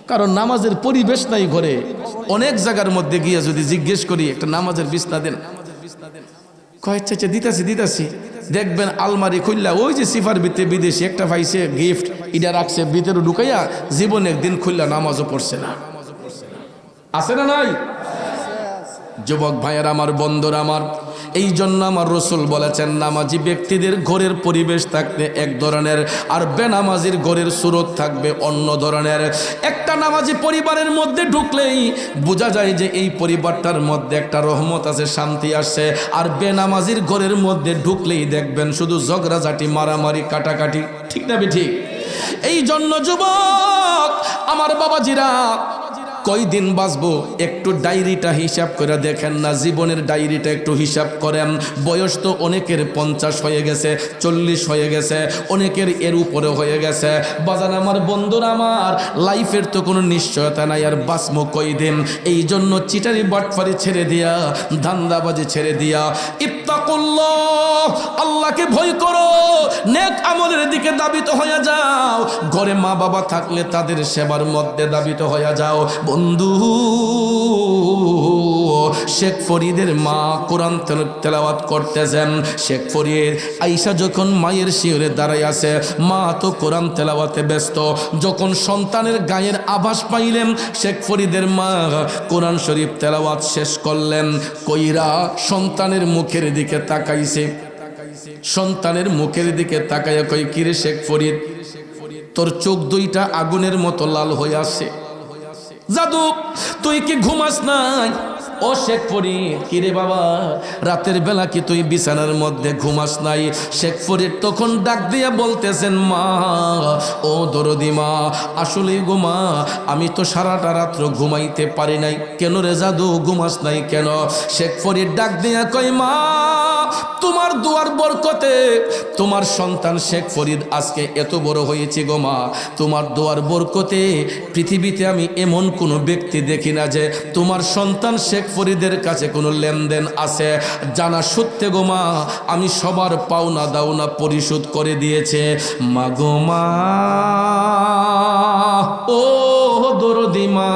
কারণ নামাজের পরিবেশ নাই ঘরে। অনেক জায়গার মধ্যে গিয়ে যদি জিজ্ঞেস করি একটা নামাজের বিছনা দেন, কয়েকটা দিতাছি, দেখবেন আলমারি খুললা ওই যে সিফার ভিতরে বিদেশি একটা পাইছে গিফট, এটা রাখছে ভিতরে ঢুকাইয়া, জীবনে একদিন খুললা নামাজও পড়ছে না। আছে না নাই? যুবক ভাইয়ের আমার, বন্ধুরা আমার, এই জন্য আমার রসুল বলেছেন নামাজি ব্যক্তিদের ঘরের পরিবেশ থাকবে এক ধরনের, আর বেনামাজির ঘরের সুরত থাকবে অন্য ধরনের। একটা নামাজি পরিবারের মধ্যে ঢুকলেই বোঝা যায় যে এই পরিবারটার মধ্যে একটা রহমত আছে, শান্তি আসছে। আর বেনামাজির ঘরের মধ্যে ঢুকলেই দেখবেন শুধু ঝগড়াঝাটি, মারামারি, কাটাকাটি। ঠিক না ঠিক? এই জন্য যুবক আমার, বাবাজিরা, কয়দিন বাঁচবো একটু ডায়েরিটা হিসাব করে দেখেন না, জীবনের ডায়েরিটা একটু হিসাব করেন। বয়স তো অনেকের 50 হয়ে গেছে, 40 হয়ে গেছে, অনেকের এর উপরে হয়ে গেছে। বাজান আমার, বন্ধুরা আমার, লাইফের তো কোনো নিশ্চয়তা নাই, আর বাঁচবো কয়দিন। এই জন্য চিটারি বাটফারি ছেড়ে দিয়া, ধান্দাবাজি ছেড়ে দিয়া, ইত্তাকুল্লাহ, আল্লাহকে ভয় করো, নেক আমলের দিকে দাবিত হয়ে যাও। ঘরে মা বাবা থাকলে তাদের সেবার মধ্যে দাবিত হয়ে যাও। বন্ধু, শেখ ফরিদের মা কোরআন তেলাওয়াত করতেছেন। শেখ ফরিদ আয়েশা যখন মায়ের শিয়রে দাঁড়াই আছে, মা তো কোরআন তেলাওয়াতে ব্যস্ত। যখন সন্তানের গায়ের আভাস পাইলেন, শেখ ফরিদের মা কোরআন শরীফ তেলাওয়াত শেষ করলেন। কইরা সন্তানের মুখের দিকে তাকাইছে। সন্তানের মুখের দিকে তাকাইয়া কই, কিরে শেখ ফরিদ, তোর চোখ দুইটা আগুনের মতো লাল হয়ে আসে, জাদু তুই কি ঘুমাস নাই? ও শেখ ফরিদ, কিরে বাবা, রাতের বেলা কি তুই বিছানার মধ্যে ঘুমাস নাই? শেখ ফরিদ তখন ডাক দিয়া বলতেছেন, মা, ও দরদি মা, আসলে গো মা, আমি তো সারাটা রাত্র ঘুমাইতে পারি নাই। কেন রে জাদু, ঘুমাস নাই কেন? শেখ ফরিদ ডাক দিয়া কই, মা, তোমার দুয়ার বরকতে তোমার সন্তান শেখ ফরিদ আজকে এত বড় হয়েছে গো মা। তোমার দুয়ার বরকতে পৃথিবীতে আমি এমন কোনো ব্যক্তি দেখি না যে তোমার সন্তান শেখ ফরিদের কাছে কোনো লেনদেন আছে। জানা সত্যি গো মা, আমি সবার পাওনা দাওনা পরিশোধ করে দিয়েছে। মা গো মা, ও দরদি মা,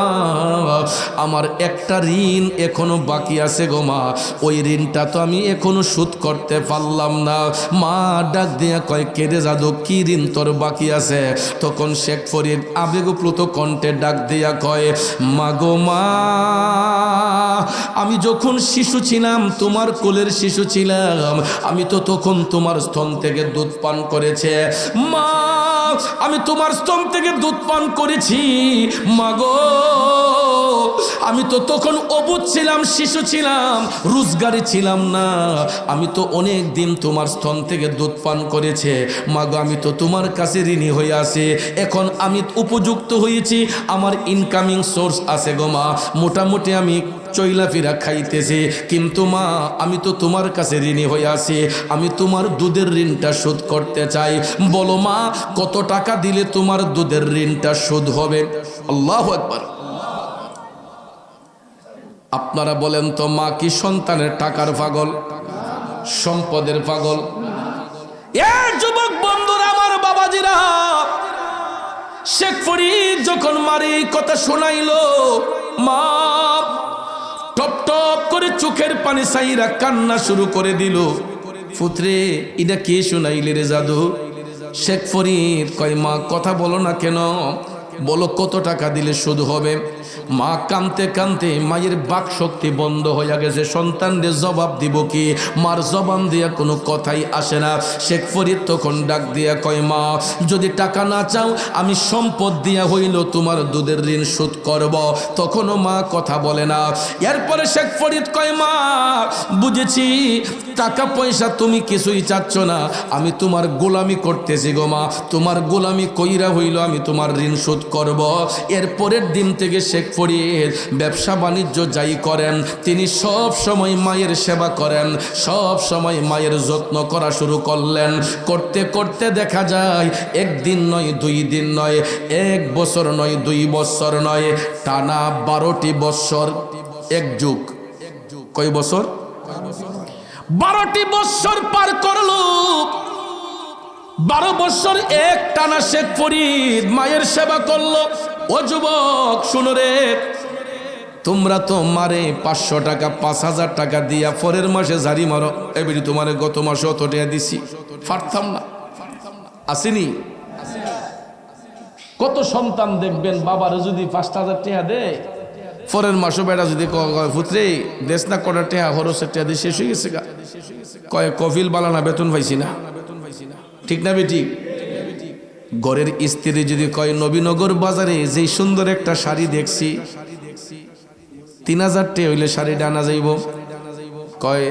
আমার একটা ঋণ এখনো বাকি আছে গো মা, ওই ঋণটা তো আমি এখনো শোধ করতে পারলাম না। মা ডাক দিয়া কয়, কেঁদে যাদু কি ঋণ তোর বাকি আছে? তখন শেখ ফরিদ আবেগপ্লুত কণ্ঠে ডাক দিয়া কয়, মা গো মা, আমি যখন শিশু ছিলাম, তোমার কোলের শিশু ছিলাম, আমি তো তখন তোমার স্তন থেকে দুধ পান করেছে মা, আমি তোমার স্তন থেকে দুধ পান করেছি মা গো। আমি তো তখন অবুঝ ছিলাম, শিশু ছিলাম, রোজগারি ছিলাম না, আমি তো অনেক দিন তোমার স্তন থেকে দুধ পান করেছে মা গো। আমি তো তোমার কাছে ঋণী হয়ে আছি, এখন আমি উপযুক্ত হয়েছি, আমার ইনকামিং সোর্স আছে গো মা, মোটামুটি আমি চইলাফেরা খাইতেছি, কিন্তু মা আমি তো তোমার কাছে ঋণী হয়ে আছি, আমি তোমার দুধের ঋণটা শোধ করতে চাই। বলো মা, কত টাকা দিলে তোমার দুধের ঋণটা শোধ হবে? আল্লাহু আকবার। আপনারা বলেন তো, মা কি সন্তানের টাকার পাগল, সম্পদের পাগল? এ যুবক বন্ধুরা, আমার বাবাজিরা, শেখ ফরিদ যখন মারি কথা শোনাইলো, মা টপ টপ করে চোখের পানি সাইরা কান্না শুরু করে দিল। পুত্রে, এটা কে শোনাইলে রে জাদু? শেখ ফরিদ কয়, মা কথা বলো না কেন, বলো কত টাকা দিলে শোধ হবে? মা কাঁদতে কাঁদতে মায়ের বাক শক্তি বন্ধ হয়ে গেছে, সন্তানদের জবাব দিব কি, মার জবান দিয়া কোনো কথাই আসে না। শেখ ফরিদ তখন ডাক দিয়া কয়, মা যদি টাকা না চাও, আমি সম্পদ দিয়া হইল তোমার দুধের ঋণ শোধ করব। তখনও মা কথা বলে না। এরপরে শেখ ফরিদ কয়, মা বুঝেছি, টাকা পয়সা তুমি কিছুই চাচ্ছ না, আমি তোমার গোলামি করতেছি গো মা, তোমার গোলামি কইরা হইল আমি তোমার ঋণ শোধ করব। এরপরের দিন থেকে শেখ ফরিদ ব্যবসা বাণিজ্য যাই করেন, তিনি সব সময় মায়ের সেবা করেন, সব সময় মায়ের যত্ন করা শুরু করলেন। করতে করতে দেখা যায়, একদিন নয়, 2 দিন নয়, 1 বছর নয়, 2 বছর নয়, টানা 12টি বছর, এক যুগ। কয় বছর? 12টি বছর পার করলো। 12 বছর এক টানা শেখ ফরিদ মায়ের সেবা করলো। ও যুবক শুনো রে, তোমরা তো মারে 500 টাকা 5000 টাকা দিয়া পরের মাসে জারি মারো, এবারে তোমারে গত মাসে অত টাকা দিছি, পারতাম না, আসেনি? কত সন্তান দেখবেন বাবার যদি 5000 টাকা দেয়, পরের মাসও বেড়া যদি পুত্রে দেশ না কটা টাকা খরচের টাকা দিয়ে শেষ হয়ে গেছে গা, কয় কফিল বালানা বেতন পাইছি না, ঠিক না বেটি? ঘরের স্ত্রী যদি কয়, নবীনগর বাজারে যেই সুন্দর একটা শাড়ি দেখছি, 3000 টাকা হইলে শাড়িটা আনা যাইব, কয়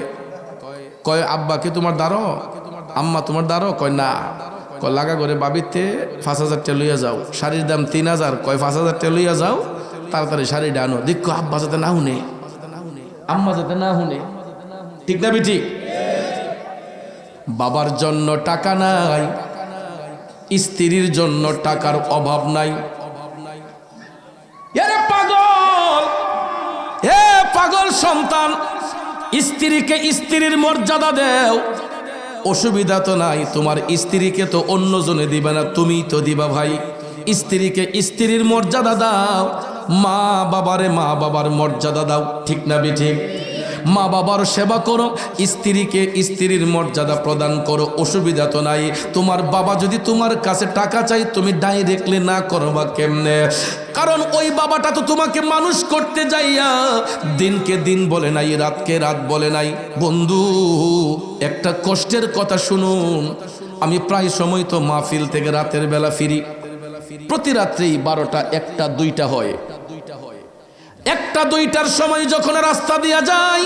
কয় আব্বাকে তোমার দাঁড়ো, আম্মা তোমার দাঁড়ো, কয় না, কয় লাগা করে বাবিতে 5000 টাকা লইয়া যাও, শাড়ির দাম 3000, কয় 5000 টাকা লইয়া যাও, তাড়াতাড়ি শাড়িটা আনো। দেখো আব্বা যাতে না শুনে, আম্মা যাতে না শুনে, ঠিক না বেটি? বাবার জন্য টাকা নাই, স্ত্রীর জন্য টাকার অভাব নাই। এরে পাগল, এ পাগল সন্তান, স্ত্রীকে স্ত্রীর মর্যাদা দেও, অসুবিধা তো নাই, তোমার স্ত্রীকে তো অন্যজনে দিবে না, তুমি তো দিবা ভাই। স্ত্রীকে স্ত্রীর মর্যাদা দাও, মা বাবারে মা বাবার মর্যাদা দাও, ঠিক না বেঠিক? মা বাবার সেবা করো, স্ত্রীকে স্ত্রীর মর্যাদা প্রদান করো, অসুবিধা তো নাই। তোমার বাবা যদি তোমার কাছে টাকা চাই, তুমি ডাইরেক্টলি না করবা কেমনে? কারণ ওই বাবাটা তো তোমাকে মানুষ করতে যাইয়া দিনকে দিন বলে নাই, রাতকে রাত বলে নাই। বন্ধু, একটা কষ্টের কথা শুনুন, আমি প্রায় সময় তো মাহফিল থেকে রাতের বেলা ফিরি, প্রতি রাত্রেই 12টা 1টা 2টা হয়। 1টা 2টার সময় যখন রাস্তা দিয়া যায়,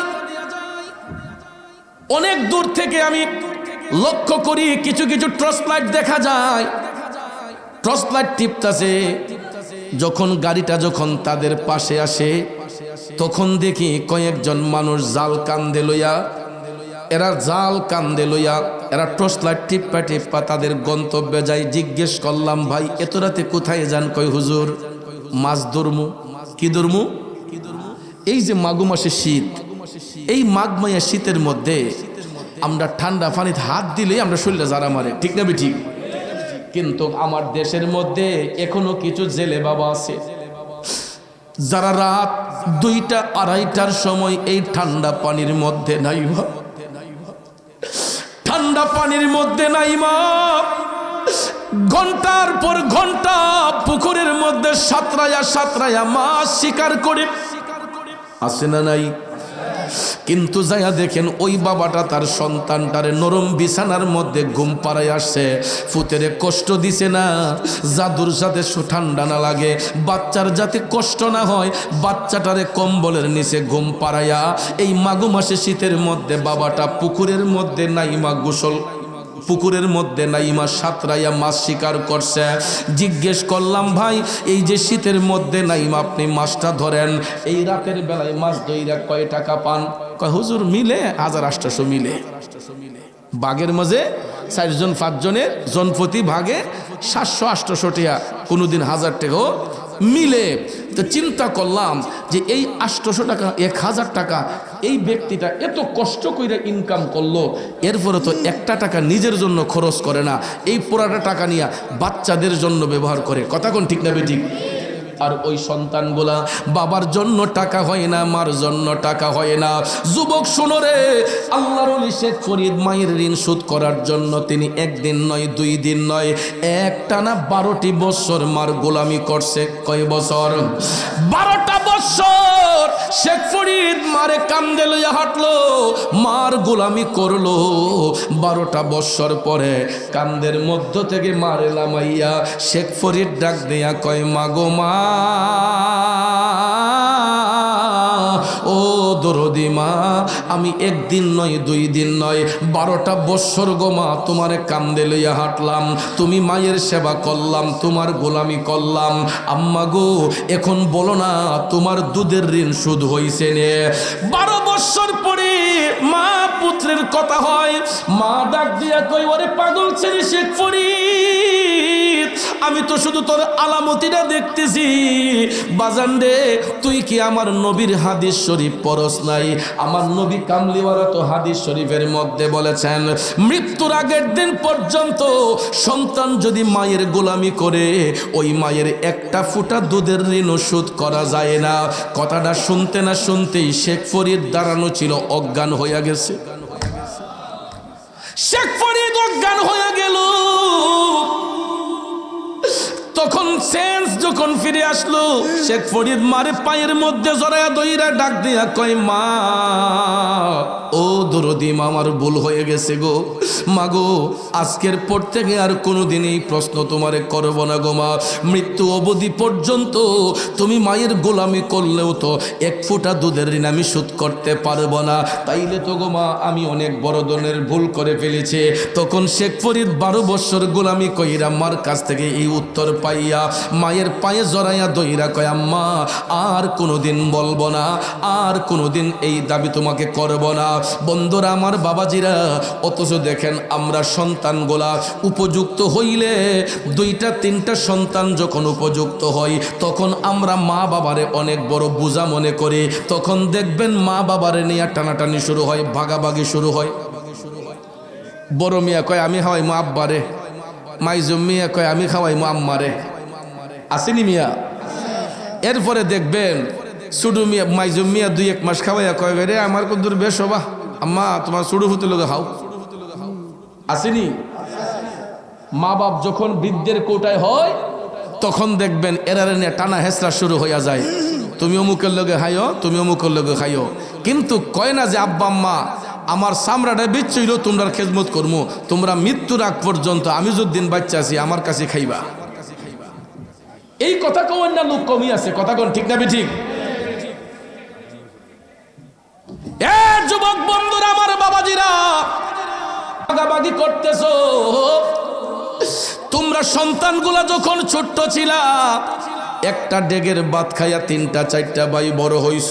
অনেক দূর থেকে আমি লক্ষ্য করি কিছু কিছু টর্চ লাইট দেখা যায়, টর্চ লাইট টিপতাছে। যখন গাড়িটা যখন তাদের পাশে আসে, তখন দেখি কয়েকজন মানুষ জাল কান্দে লইয়া, এরা জাল কান্দে লইয়া এরা টর্চ লাইট টিপ্পা টিপ্পা তাদের গন্তব্যে যায়। জিজ্ঞেস করলাম, ভাই এত রাতে কোথায় যান? কয় হুজুর মাছ ধরমু। কি ধরমু? এই যে মাঘ মাসে শীত, এই মাঘ মাইয়া শীতের মধ্যে আমরা ঠান্ডা পানিতে হাত দিলে আমরা শরীরে যারা মারে, ঠিক না বেঠি? কিন্তু আমার দেশের মধ্যে এখনো কিছু জেলে বাবা আছে যারা রাত 2টা 2:30টার সময় এই ঠান্ডা পানির মধ্যে নাইবা, ঠান্ডা পানির মধ্যে নাইবা ঘন্টার পর ঘন্টা পুকুরের মধ্যে সাঁতরায়া মাছ শিকার করে, আছে না নাই? কিন্তু যাইয়া দেখেন ওই বাবাটা তার সন্তানটারে নরম বিছানার মধ্যে ঘুম পাড়ায় আসছে। ফুতেরে কষ্ট দিছে না, জাদুর সাথে ঠান্ডা না লাগে, বাচ্চার যাতে কষ্ট না হয়, বাচ্চাটারে কম্বলের নিচে ঘুম পাড়াইয়া এই মাঘ মাসে শীতের মধ্যে বাবাটা পুকুরের মধ্যে নাইমা গোসল, পুকুরের মধ্যে নাইমা সাঁতরাইয়া মাছ শিকার করছে। জিজ্ঞেস করলাম, ভাই এই যে শীতের মধ্যে নাইমা আপনি মাছটা ধরেন, এই রাতের বেলায় মাছ ধইরা কয় টাকা পান? কয় হুজুর মিলে 1800 মিলে। বাগের মাঝে 4 জন 5 জনের জনপ্রতি ভাগে 700-800 টাকা, কোনোদিন 1000 টাকাও মিলে। তো চিন্তা করলাম যে এই 800 টাকা 1000 টাকা এই ব্যক্তিটা এত কষ্ট করে ইনকাম করলো, এরপরে তো একটা টাকা নিজের জন্য খরচ করে না, এই পুরাটা টাকা নিয়ে বাচ্চাদের জন্য ব্যবহার করে। কথা কোন ঠিক না বেঠিক? আর ওই সন্তানগুলা বাবার জন্য টাকা হয় না, মার জন্য টাকা হয় না। যুবক শোনো রে, আল্লাহর ওলি শেখ ফরিদ মায়ের ঋণ শোধ করার জন্য তিনি 1 দিন নয় 2 দিন নয়, একটানা 12টি বছর মার গোলামি করছে। কয় বছর? 12টা বছর শেখ ফরিদ মারে কান্দে লইয়া হাঁটলো, মার গোলামি করলো। 12টা বছর পরে কান্দের মধ্য থেকে মারে নামাইয়া শেখ ফরিদ ডাক দিয়া কয়, মা গো মা, ও দরদি মা, আমি 1 দিন নয় 2 দিন নয় 12টা বছর গো মা তোমারে কান্দে লইয়া হাঁটলাম, তুমি মায়ের সেবা করলাম, তোমার গোলামি করলাম। আম্মা গো এখন বলো না তোমার দুধের ঋণ শোধ হইছে নে? 12 বছর পরে মা পুত্রের কথা হয়, মা ডাক দিয়া কই, ওরে পাগল ছেলে শেখ ফরিদ, আমি তো শুধু তোর আলামতিটা দেখতেছি। বাজান রে, তুই কি আমার নবীর হাদিস শরীফ পড়স নাই? আমার নবী কামলিওয়ালা তো হাদিস শরীফের মধ্যে বলেছেন, মৃত্যুর আগের দিন পর্যন্ত সন্তান যদি মায়ের গোলামি করে, ওই মায়ের একটা ফোঁটা দুধের ঋণ শোধ করা যায় না। কথাটা শুনতে না শুনতেই শেখ ফরিদ দাঁড়ানো ছিল, অজ্ঞান হইয়া গেছে। শেখ ফরিদ অজ্ঞান হয়ে গেল। তখন সেন্স যখন ফিরে আসলো, শেখ ফরিদ মারে পায়ের মধ্যে জড়ায়া দইরা ডাক দিয়া কয়, মা ও দরদি মা, আমার ভুল হয়ে গেছে গো মা গো, আজকের পর থেকে আর কোনোদিন এই প্রশ্ন তোমারে করব না গো মা। মৃত্যু অবধি পর্যন্ত তুমি মায়ের গোলামি করলেও তো 1 ফোঁটা দুধের ঋণ আমি শোধ করতে পারবো না। তাইলে তো গো মা আমি অনেক বড় ধরনের ভুল করে ফেলেছি। তখন শেখ ফরিদ 12 বছর গোলামি কইরা মার কাছ থেকে এই উত্তর পাইয়া মায়ের পায়ে জড়াইয়া দইরা কয়, আম্মা আর কোনোদিন বলবো না, আর কোনোদিন এই দাবি তোমাকে করব না। বন্ধুরা আমার, বাবাজিরা, অথচ দেখেন আমরা সন্তানগুলা উপযুক্ত হইলে, 2টা 3টা সন্তান যখন উপযুক্ত হয়, তখন আমরা মা বাবারে অনেক বড় বোঝা মনে করি। তখন দেখবেন মা বাবারে নিয়ে টানাটানি শুরু হয়, ভাগাভাগি শুরু হয়। বড় মিয়া কয় আমি খাওয়াই মা আব্বারে, মাইজুম মিয়া কয় আমি খাওয়াই মা আম্মারে, আসেনি মিয়া? এরপরে দেখবেন সুডু মিয়া মাইজুম মিয়া 2-1 মাস খাওয়াইয়া কয়, রে আমার কদ্দুর বেশ হবা আম্মা, তোমার সুডু ফুতে লোক খাও, আসেনি? মা বাপ যখন বৃদ্ধের কোটায় হয়, তখন দেখবেন এরারে নিয়ে টানা হেসরা শুরু হইয়া যায়, তুমি অমুকের লগে খাইও, তুমি অমুকের লগে খাইও। কিন্তু কয় না যে আব্বা আম্মা আমার চামড়াটা বিচ্ছইল, তোমরা খেজমত করবো, তোমরা মৃত্যুর আগ পর্যন্ত আমি যতদিন বাচ্চা আছি আমার কাছে খাইবা। এই কথা কেউ অন্য লোক কমই আছে। কথা কোন ঠিক না ঠিক? এ যুবক বন্ধুরা আমার, বাবাজিরা, ভাগাভাগি করতেছো। তোমরা সন্তানগুলা যখন ছোট্ট ছিলা, একটা ডেগের ভাত খাইয়া 3টা 4টা ভাই বড় হইছ।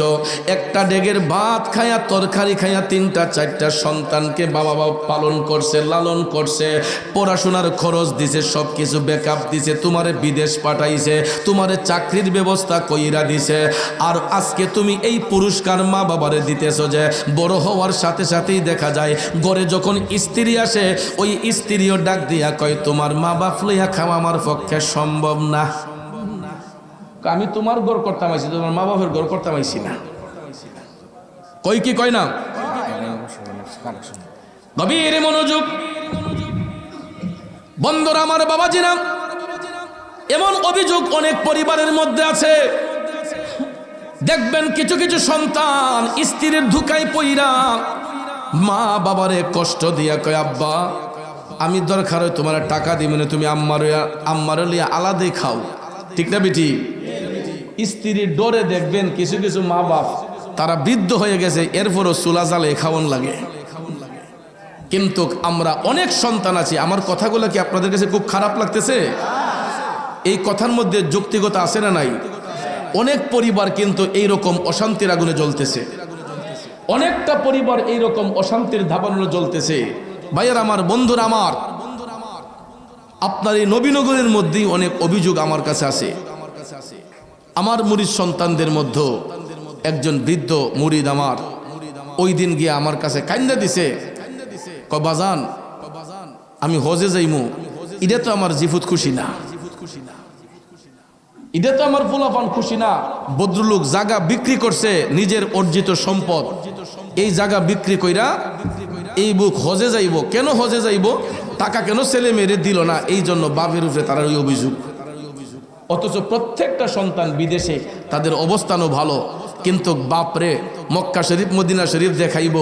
একটা ডেগের ভাত খাইয়া তরকারি খাইয়া 3টা 4টা সন্তানকে বাবা পালন করছে, লালন করছে, পড়াশোনার খরচ দিছে, সব কিছু ব্যাকআপ দিছে, তোমারে বিদেশ পাঠাইছে, তোমারে চাকরির ব্যবস্থা কইরা দিছে। আর আজকে তুমি এই পুরস্কার মা বাবারে দিতেছো যে বড় হওয়ার সাথে সাথেই দেখা যায় ঘরে যখন স্ত্রী আসে, ওই স্ত্রীও ডাক দিয়া কয়, তোমার মা বাপ লইয়া খাওয়া আমার পক্ষে সম্ভব না। আমি তোমার ঘর করতাম আইছি, তোমার মা বাপের ঘর করতাম আইছি না। কই কি কয় না? গভীর মনোযোগ বন্ধুরা আমার, বাবাজিরা, এমন অভিযোগ অনেক পরিবারের মধ্যে আছে। দেখবেন কিছু কিছু সন্তান স্ত্রীর ধোঁকায় পইরা মা বাবারে কষ্ট দিয়া কয়, আব্বা আমি দরকার হয় তোমার টাকা দিব না, তুমি আম্মার লিয়া আলাদাই খাও। ঠিক না বেটি? স্ত্রীর ডরে দেখবেন কিছু কিছু মা বাপ তারা বৃদ্ধ হয়ে গেছে, এরপরও চুলা জ্বালে খাওয়ান লাগে। কিন্তু আমরা অনেক সন্তান আছি, আমার কথাগুলো কি আপনাদের কাছে খুব খারাপ লাগতেছে? এই কথার মধ্যে যৌক্তিকতা আছে না নাই? অনেক পরিবার কিন্তু এইরকম অশান্তির আগুনে জ্বলতেছে, অনেকটা পরিবার এইরকম অশান্তির ধাবানো জ্বলতেছে। ভাইয়ের আমার, বন্ধুরা আমার, আপনার এই নবীনগরের মধ্যেই অনেক অভিযোগ আমার কাছে আছে। আমার মুরিদ সন্তানদের মধ্যে একজন বৃদ্ধ মুরিদ আমার ওই দিন গিয়ে আমার কাছে কান্দা দিছে, কয় বাজান আমি হজে যাইমু, এটা তো আমার জিফুত খুশি না, এটা তো আমার পোলাপান খুশি না। ভদ্রলোক জায়গা বিক্রি করছে, নিজের অর্জিত সম্পদ, এই জায়গা বিক্রি কইরা এই বুক হজে যাইব। কেন হজে যাইব? টাকা কেন ছেলে মেরে দিল না, এই জন্য বাপের উপরে তারা ওই অভিযোগ। অথচ প্রত্যেকটা সন্তান বিদেশে, তাদের অবস্থানও ভালো, কিন্তু বাপরে মক্কা শরীফ মদিনা শরীফ দেখাইব,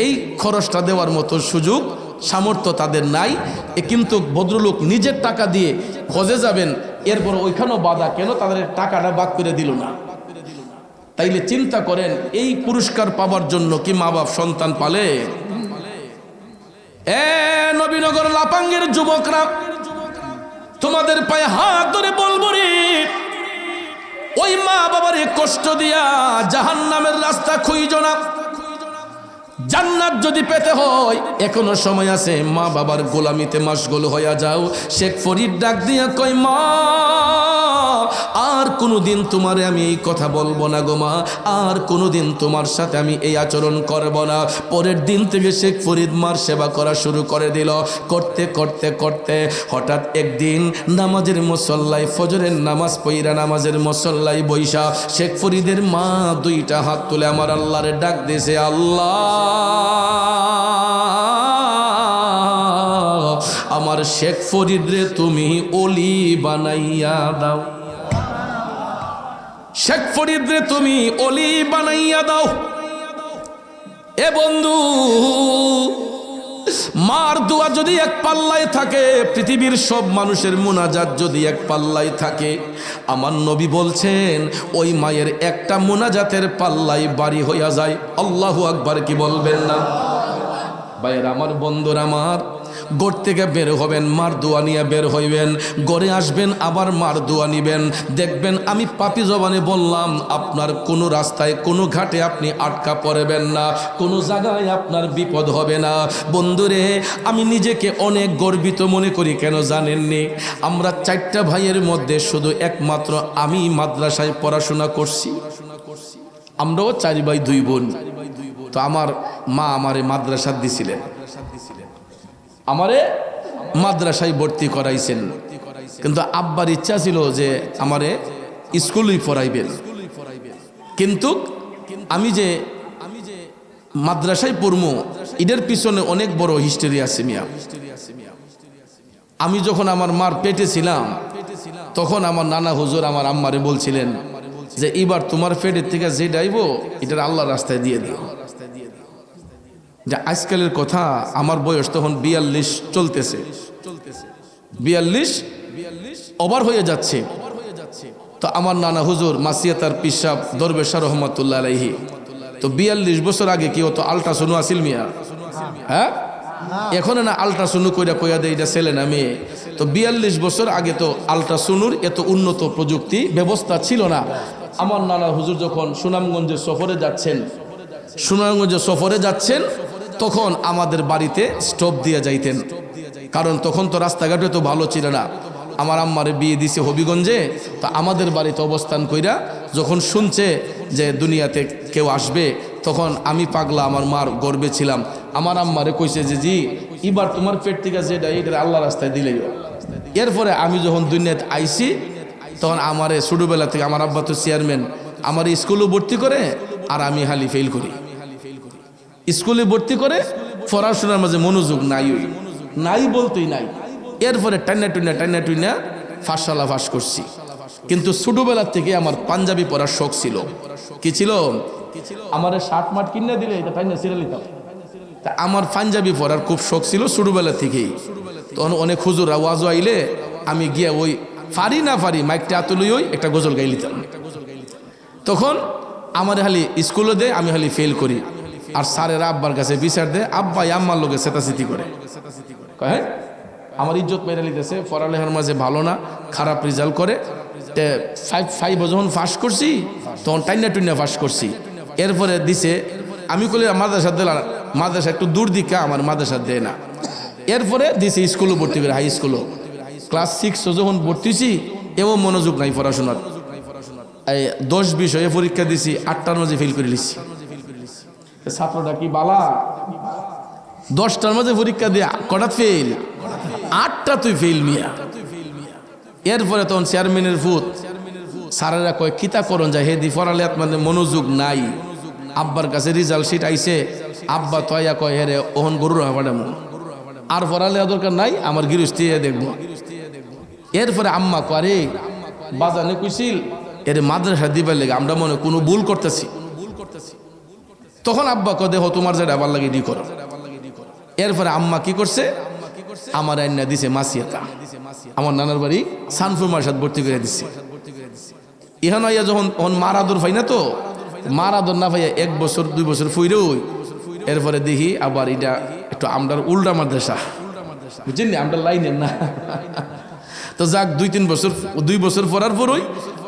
এই খরচটা দেওয়ার মতো সুযোগ সামর্থ্য তাদের নাই। কিন্তু ভদ্রলোক নিজের টাকা দিয়ে হজে যাবেন, এরপর ওইখানেও বাধা, কেন তাদের টাকাটা বাদ করে দিল না? তাইলে চিন্তা করেন, এই পুরস্কার পাওয়ার জন্য কি মা বাপ সন্তান পালে? নবীনগর লাপাঙ্গের যুবকরা, তোমাদের পায়ে হাত ধরে বলবো রে, ওই মা বাবার কষ্ট দিয়া জাহান্নামের রাস্তা খুঁজো না। জান্নাত যদি পেতে হয় এখনো সময় আছে, মা বাবার গোলামিতে মাশগুল হইয়া যাও। শেখ ফরিদ ডাক দিয়া কই, মা আর কোনোদিন তোমারে আমি এই কথা বলবো না গো মা, আর কোনোদিন তোমার সাথে আমি এই আচরণ করব না। পরের দিন থেকে শেখ ফরিদ মার সেবা করা শুরু করে দিল। করতে করতে করতে হঠাৎ একদিন নামাজের মুসল্লায়, ফজরের নামাজ পইরা নামাজের মুসল্লায় বৈশা শেখ ফরিদের মা দুইটা হাত তুলে আমার আল্লাহরে ডাক দিয়েছে, আল্লাহ আমার শেখ ফরিদ রে তুমি ওলি বানাইয়া দাও, শেখ ফরিদ রে তুমি ওলি বানাইয়া দাও। এ বন্ধু, মার দোয়া যদি এক পাল্লায় থাকে, পৃথিবীর সব মানুষের মুনাজাত যদি এক পাল্লায় থাকে, আমার নবী বলছেন ওই মায়ের একটা মুনাজাতের পাল্লাই বাড়ি হইয়া যায়। আল্লাহু আকবার কি বলবেন না? ভাইয়ের আমার, বন্ধুরা আমার, ঘর থেকে বের হবেন, মার দোয়া নিয়ে বের হইবেন, ঘরে আসবেন আবার মার দোয়া নিবেন। দেখবেন আমি পাপি জবানে বললাম, আপনার কোনো রাস্তায় কোনো ঘাটে আপনি আটকা পড়বেন না, কোনো জায়গায় আপনার বিপদ হবে না। বন্ধুরে, আমি নিজেকে অনেক গর্বিত মনে করি, কেন জানেননি? আমরা 4টা ভাইয়ের মধ্যে শুধু একমাত্র আমি মাদ্রাসায় পড়াশোনা করছি। আমরাও 4 ভাই 2 বোন। তো আমার মা আমারে মাদ্রাসা দিছিলেন, আমারে মাদ্রাসায় ভর্তি করাইছেন, কিন্তু আব্বার ইচ্ছা ছিল যে আমারে স্কুলেই পড়াইবেন। কিন্তু আমি যে মাদ্রাসায় পড়মু, এদের পিছনে অনেক বড় হিস্টরি আছে মিয়া। আমি যখন আমার মার পেটে ছিলাম, তখন আমার নানা হুজুর আমার আম্মারে বলছিলেন যে এবার তোমার পেটের থেকে যে ডাইব এটার আল্লাহর রাস্তায় দিয়ে দিও। যে আজকালের কথা, আমার বয়স তখন 42 চলতেছে, 42 ওভার হয়ে যাচ্ছে। তো আমার নানা হুজুর মাসিয়াতার পিসাব দরবেশা রহমতুল্লাহ আলাইহি, তো 42 বছর আগে কি হতো? আল্ট্রাসাউন্ড আসিল মিয়া, হ্যাঁ? এখন না আল্ট্রাসাউন্ড কইয়া দেয় এটা ছেলে না মেয়ে। তো 42 বছর আগে তো আল্ট্রাসাউন্ডের এত উন্নত প্রযুক্তি ব্যবস্থা ছিল না। আমার নানা হুজুর যখন সুনামগঞ্জে সফরে যাচ্ছেন, তখন আমাদের বাড়িতে স্টোভ দিয়ে যাইতেন, কারণ তখন তো রাস্তাঘাটে তো ভালো ছিল না। আমার আম্মারে বিয়ে দিছে হবিগঞ্জে, তো আমাদের বাড়িতে অবস্থান কইরা যখন শুনছে যে দুনিয়াতে কেউ আসবে, তখন আমি পাগলা আমার মার গর্বে ছিলাম। আমার আম্মারে কইছে যে জি এবার তোমার পেট থেকে যেটা এটা আল্লাহ রাস্তায় দিলেই। এরপরে আমি যখন দুনিয়াতে আইছি, তখন আমারে ছোটবেলা থেকে আমার আব্বা তো চেয়ারম্যান, আমার স্কুলে ভর্তি করে আর আমি খালি ফেল করি। স্কুলে ভর্তি করে পড়াশোনার মাঝে মনোযোগ নাই, নাই বলতেই নাই। এরপরে টাইনা টুইনা ফাঁসশালা ফাঁস করছি। কিন্তু ছোটবেলার থেকে আমার পাঞ্জাবি পরার শখ ছিল। কি ছিল? আমার শার্ট মার্ট কিনে দিলে এটা টাইনা ছিঁড়ে নিতাম। তা আমার পাঞ্জাবি পরার খুব শখ ছিল ছোটবেলা থেকেই। তখন অনেক হুজুর আওয়াজ আইলে আমি গিয়া ওই ফারি না ফারি মাইকটা আতুলি ওই একটা গজল গাই লিতাম। তখন আমার খালি স্কুলে দে, আমি খালি ফেল করি। আর স্যারেরা আব্বার কাছে বিচার দে, আব্বাই আম্মার লোকে চেতাচিতি করে, হ্যাঁ আমার ইজ্জত মেরে লিতেছে, পড়ালেখার মাঝে ভালো না, খারাপ রেজাল্ট করে। ফাইভ যখন ফাঁস করছি তখন টাইনা টুইনা ফাঁস করছি। এরপরে দিছে, আমি কলি মাদ্রাসা দিলাম, মাদ্রাসা একটু দূর দিকে, আমার মাদ্রাসা দেয় না। এরপরে দিছে স্কুলে ভর্তি করে, হাই স্কুলও ক্লাস 6 যখন ভর্তিছি, এও মনোযোগ নাই পড়াশোনার। এই 10 বিষয়ে পরীক্ষা দিছি, 8টার মাঝে ফেল করে লিছি। ছাত্রটা কি বালা, 10টার মাঝে পরীক্ষা দিয়ে কটা ফেল, 8টা তুই ফেল মিয়া। এরপরে তখন চেয়ারম্যানের ফুট স্যারেরা কয় কিতা করন যায়, হেদি পড়ালে মানে মনোযোগ নাই। আব্বার কাছে রেজাল্ট শিট আইছে, আব্বা তয়া কয় হেরে ওহন গরুর হাবাডামো, আর পড়ালে দরকার নাই, আমার গৃহস্থী দেখবো। এরপরে আম্মা করে বাজানে কইছিল এর মাদ্রাসা দিবার লেগে আমরা মনে কোনো ভুল করতেছি। তখন আব্বা কয় দেখো তোমার যেটা আবার লাগে দি করো। এরপরে আম্মা কি করছে, আমার আইনা দিছে মাসিয়াতা, আমার নানার বাড়ি সানফুর মার্শাদ ভর্তি করে দিচ্ছে। ইহান আইয়া যখন মার আদর পাই না, তো মার আদর না পাইয়া 1 বছর 2 বছর ফুইরে ওই। এরপরে দেখি আবার এটা একটু আমরার উল্টা মাদ্রাসা, বুঝছেন আমরা লাইনের না। তো যাক 2 বছর পড়ার পরই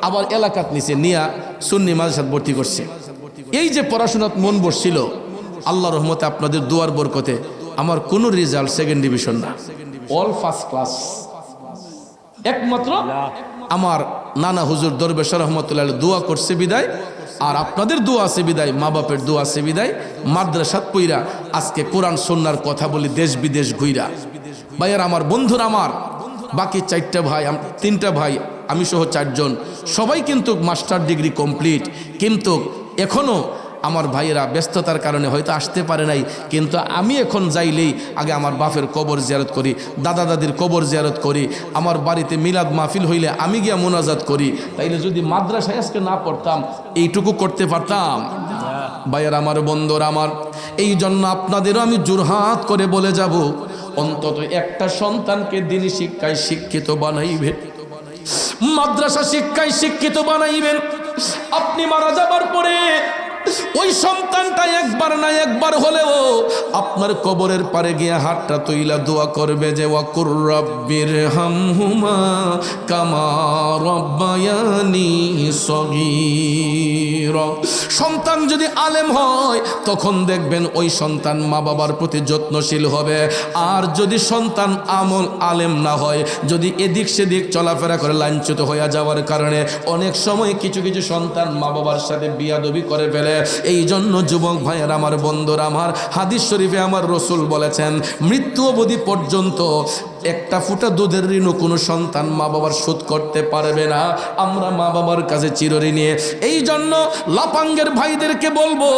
আবার এলাকাত নিচে নিয়া সুন্নি মাদ্রাসাত ভর্তি করছে। এই যে পড়াশোনাত মন বসছিল, আল্লাহ রহমতে আপনাদের দুয়ার বরকতে আমার কোনো রেজাল্ট 2nd ডিভিশন না, অল ফার্স্ট ক্লাস। একমাত্র আমার নানা হুজুর দরবেশ রহমতুল্লাহ দোয়া করছে বিদায়, আর আপনাদের দোয়া আছে বিদায়, মা বাপের দোয়া আছে বিদায়, মাদ্রাসাত পইরা আজকে কোরআন সুন্নাহর কথা বলি দেশ বিদেশ ঘুইরা। ভাইয়ার আমার বন্ধুরা, আমার বাকি 4টা ভাই, 3টা ভাই, আমি সহ 4 জন, সবাই কিন্তু মাস্টার ডিগ্রি কমপ্লিট। কিন্তু এখনো আমার ভাইয়েরা ব্যস্ততার কারণে হয়তো আসতে পারে নাই। কিন্তু আমি এখন যাইলেই আগে আমার বাপের কবর জিয়ারত করি, দাদা দাদির কবর জিয়ারত করি, আমার বাড়িতে মিলাদ মাহফিল হইলে আমি গিয়া মোনাজাত করি। তাইলে যদি মাদ্রাসায় আজকে না পড়তাম এইটুকু করতে পারতাম? ভাইয়ের আমার, বন্ধুরা আমার, এই জন্য আপনাদেরও আমি জোরহাত করে বলে যাব, অন্তত একটা সন্তানকে দিনী শিক্ষায় শিক্ষিত বানাইবেন, মাদ্রাসা শিক্ষায় শিক্ষিত বানাইবেন। আপনি মারা যাবার পরে ওই সন্তানটা একবার না একবার হলেও আপনার কবরের পারে গিয়ে হাতটা তুইলা দোয়া করবে যে ওয়াকুর রাব্বির হামহুমা কামা রাব্বায়ানি সগীরা। সন্তান যদি আলেম হয় তখন দেখবেন ওই সন্তান মা বাবার প্রতি যত্নশীল হবে। আর যদি সন্তান আলেম না হয়, যদি এদিক সেদিক চলাফেরা করে লাঞ্ছিত হয়ে যাওয়ার কারণে অনেক সময় কিছু কিছু সন্তান মা বাবার সাথে বিয়াদবি করে ফেলে। এই জন্য যুবক ভাইয়ের আমার, বন্ধুরা আমার, হাদিস শরীফে আমার রসুল বলেছেন মৃত্যু অবধি পর্যন্ত একটা ফুটা দুধের ঋণও কোনো সন্তান মা বাবার শোধ করতে পারবে না। আমরা মা বাবার কাছে চিরঋণী। এই জন্য লাপাঙ্গের ভাইদেরকে বলবো,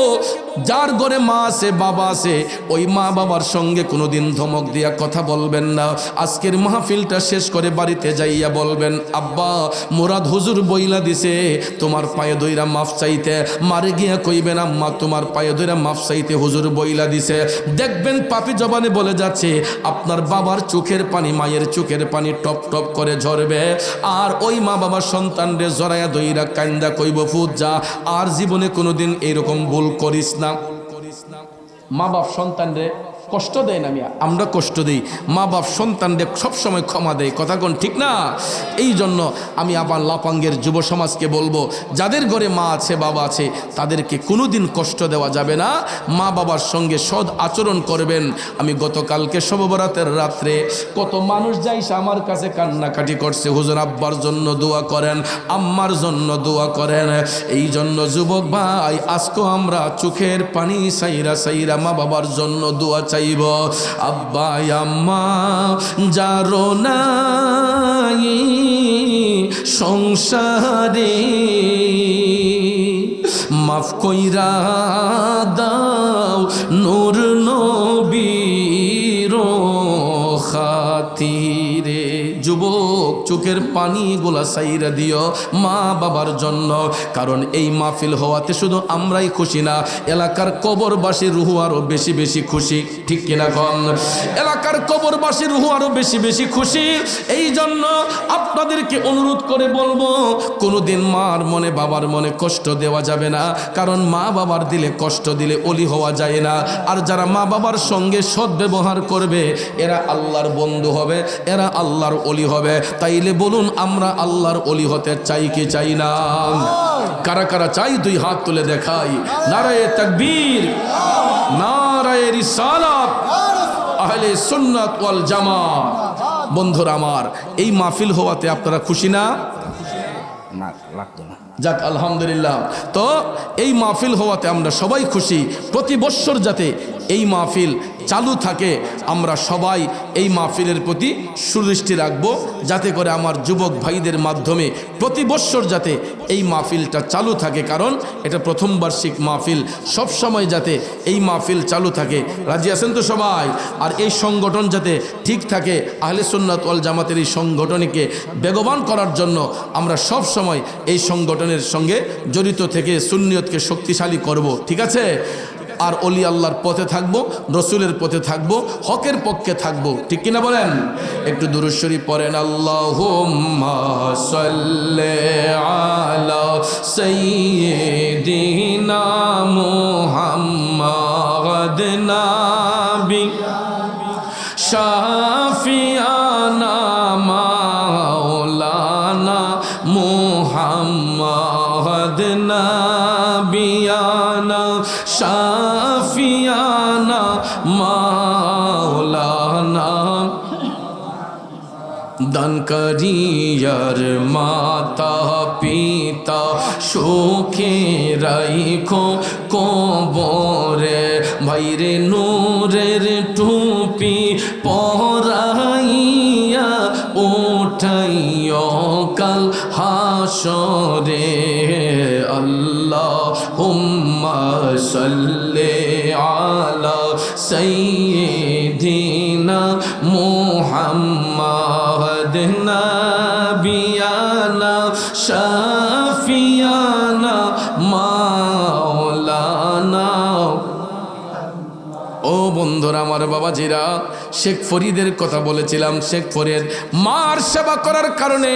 যার ঘরে মা আছে বাবা আছে, ওই মা বাবার সঙ্গে কোনোদিন ধমক দিয়া কথা বলবেন না। আজকের মাহফিলটা শেষ করে বাড়িতে যাইয়া বলবেন, আব্বা মুরাদ হুজুর বইলা দিছে তোমার পায়ে দইরা মাফ চাইতে। মারে গিয়া কইবেন, আম্মা তোমার পায়ে দইরা মাফ চাইতে হুজুর বইলা দিছে। দেখবেন পাপি জবানে বলে যাচ্ছে, আপনার বাবার চোখের পানি, মায়ের চোখের পানি টপ টপ করে ঝরবে। আর ওই মা বাবার সন্তানরে জড়াইয়া দইরা কান্দা কইব, ফুট যা, আর জীবনে কোনোদিন এইরকম ভুল করিস না। মা বাপ সন্তানরে কষ্ট দেয় না মিয়া, আমরা কষ্ট দিই। মা বাপ সন্তানদের সবসময় ক্ষমা দেয়, কথা কোন ঠিক না? এই জন্য আমি আবার লাপাঙ্গের যুব সমাজকে বলবো, যাদের ঘরে মা আছে বাবা আছে তাদেরকে কোনোদিন কষ্ট দেওয়া যাবে না। মা বাবার সঙ্গে সৎ আচরণ করবেন। আমি গতকালকে শবে বরাতের রাত্রে কত মানুষ যাইছে আমার কাছে কান্নাকাটি করছে, হুজুর আব্বার জন্য দোয়া করেন, আম্মার জন্য দোয়া করেন। এই জন্য যুবক ভাই, আজকেও আমরা চোখের পানি সাইরা সাইরা মা বাবার জন্য দোয়া চাইব। আব্বা আম্মা যারো নাই সংসারে মাফ কইরা দাও নূর নবীর খাতিরে। যুবক, চোখের পানি গোলা সাইরা দিও মা বাবার জন্য, কারণ এই মাহফিল হওয়াতে শুধু আমরাই খুশি না, এলাকার কবরবাসীর রুহু আরো বেশি বেশি খুশি, ঠিক কিনা কন? এলাকার কবরবাসীর রুহু আরো বেশি বেশি খুশি। এই জন্য আপনাদেরকে অনুরোধ করে বলবো, কোনোদিন মার মনে বাবার মনে কষ্ট দেওয়া যাবে না, কারণ মা বাবার দিলে কষ্ট দিলে ওলি হওয়া যায় না। আর যারা মা বাবার সঙ্গে সদ্ব্যবহার করবে এরা আল্লাহর বন্ধু হবে, এরা আল্লাহর ওলি হবে। তাইলে বলুন, আমরা আল্লাহর ওলি হতে চাই কি চাই না? কারা কারা চাই দুই হাত তুলে দেখাই। নারায়ে তাকবীর, নারায়ে রিসালাত, আহলে সুন্নাত ওয়াল জামাত। বন্ধুরা আমার, এই মাহফিল হওয়াতে আপনারা খুশি না? যাক, আলহামদুলিল্লাহ। তো এই মাহফিল হওয়াতে আমরা সবাই খুশি। প্রতি বৎসর যাতে এই মাহফিল চালু থাকে, আমরা সবাই এই মাহফিলের প্রতি সুদৃষ্টি রাখবো, যাতে করে আমার যুবক ভাইদের মাধ্যমে প্রতি বৎসর যাতে এই মাহফিলটা চালু থাকে, কারণ এটা প্রথম বার্ষিক মাহফিল। সব সময় যাতে এই মাহফিল চালু থাকে। রাজি আছেন তো সবাই? আর এই সংগঠন যাতে ঠিক থাকে, আহলে সুন্নাত ওয়াল জামাতের এই সংগঠনকে বেগবান করার জন্য আমরা সব সময় এই সংগঠনের সঙ্গে জড়িত থেকে সুন্নিয়তকে শক্তিশালী করব, ঠিক আছে? আর অলি আল্লাহর পথে থাকবো, রসুলের পথে থাকবো, হকের পক্ষে থাকবো, ঠিক কিনা বলেন? একটু দুরূদ শরীফ পড়েন। আল্লাহুম্মা সাল্লি আলা সাইয়্যিদিনা মুহাম্মাদ নাবি শাফিয়ানা মাওলানা মুহাম্মাদ নাবিয়ানা শাফিয়ানা মাওলানা। দান করিয়ার মাতা পিতা সুখে রাইখো কবরে, ভাইরে নূরের টুপি পরাইয়া উঠাইও কাল হাসরে। আল্লাহুম্মা সাল্লি আলা সাইয়্যিদিনা মুহাম্মাদ নাবিয়ানা শাফিয়ানা মাওলানা। ও বন্ধুরা আমার, বাবাজিরা, শেখ ফরিদের কথা বলেছিলাম। শেখ ফরিদ মার সেবা করার কারণে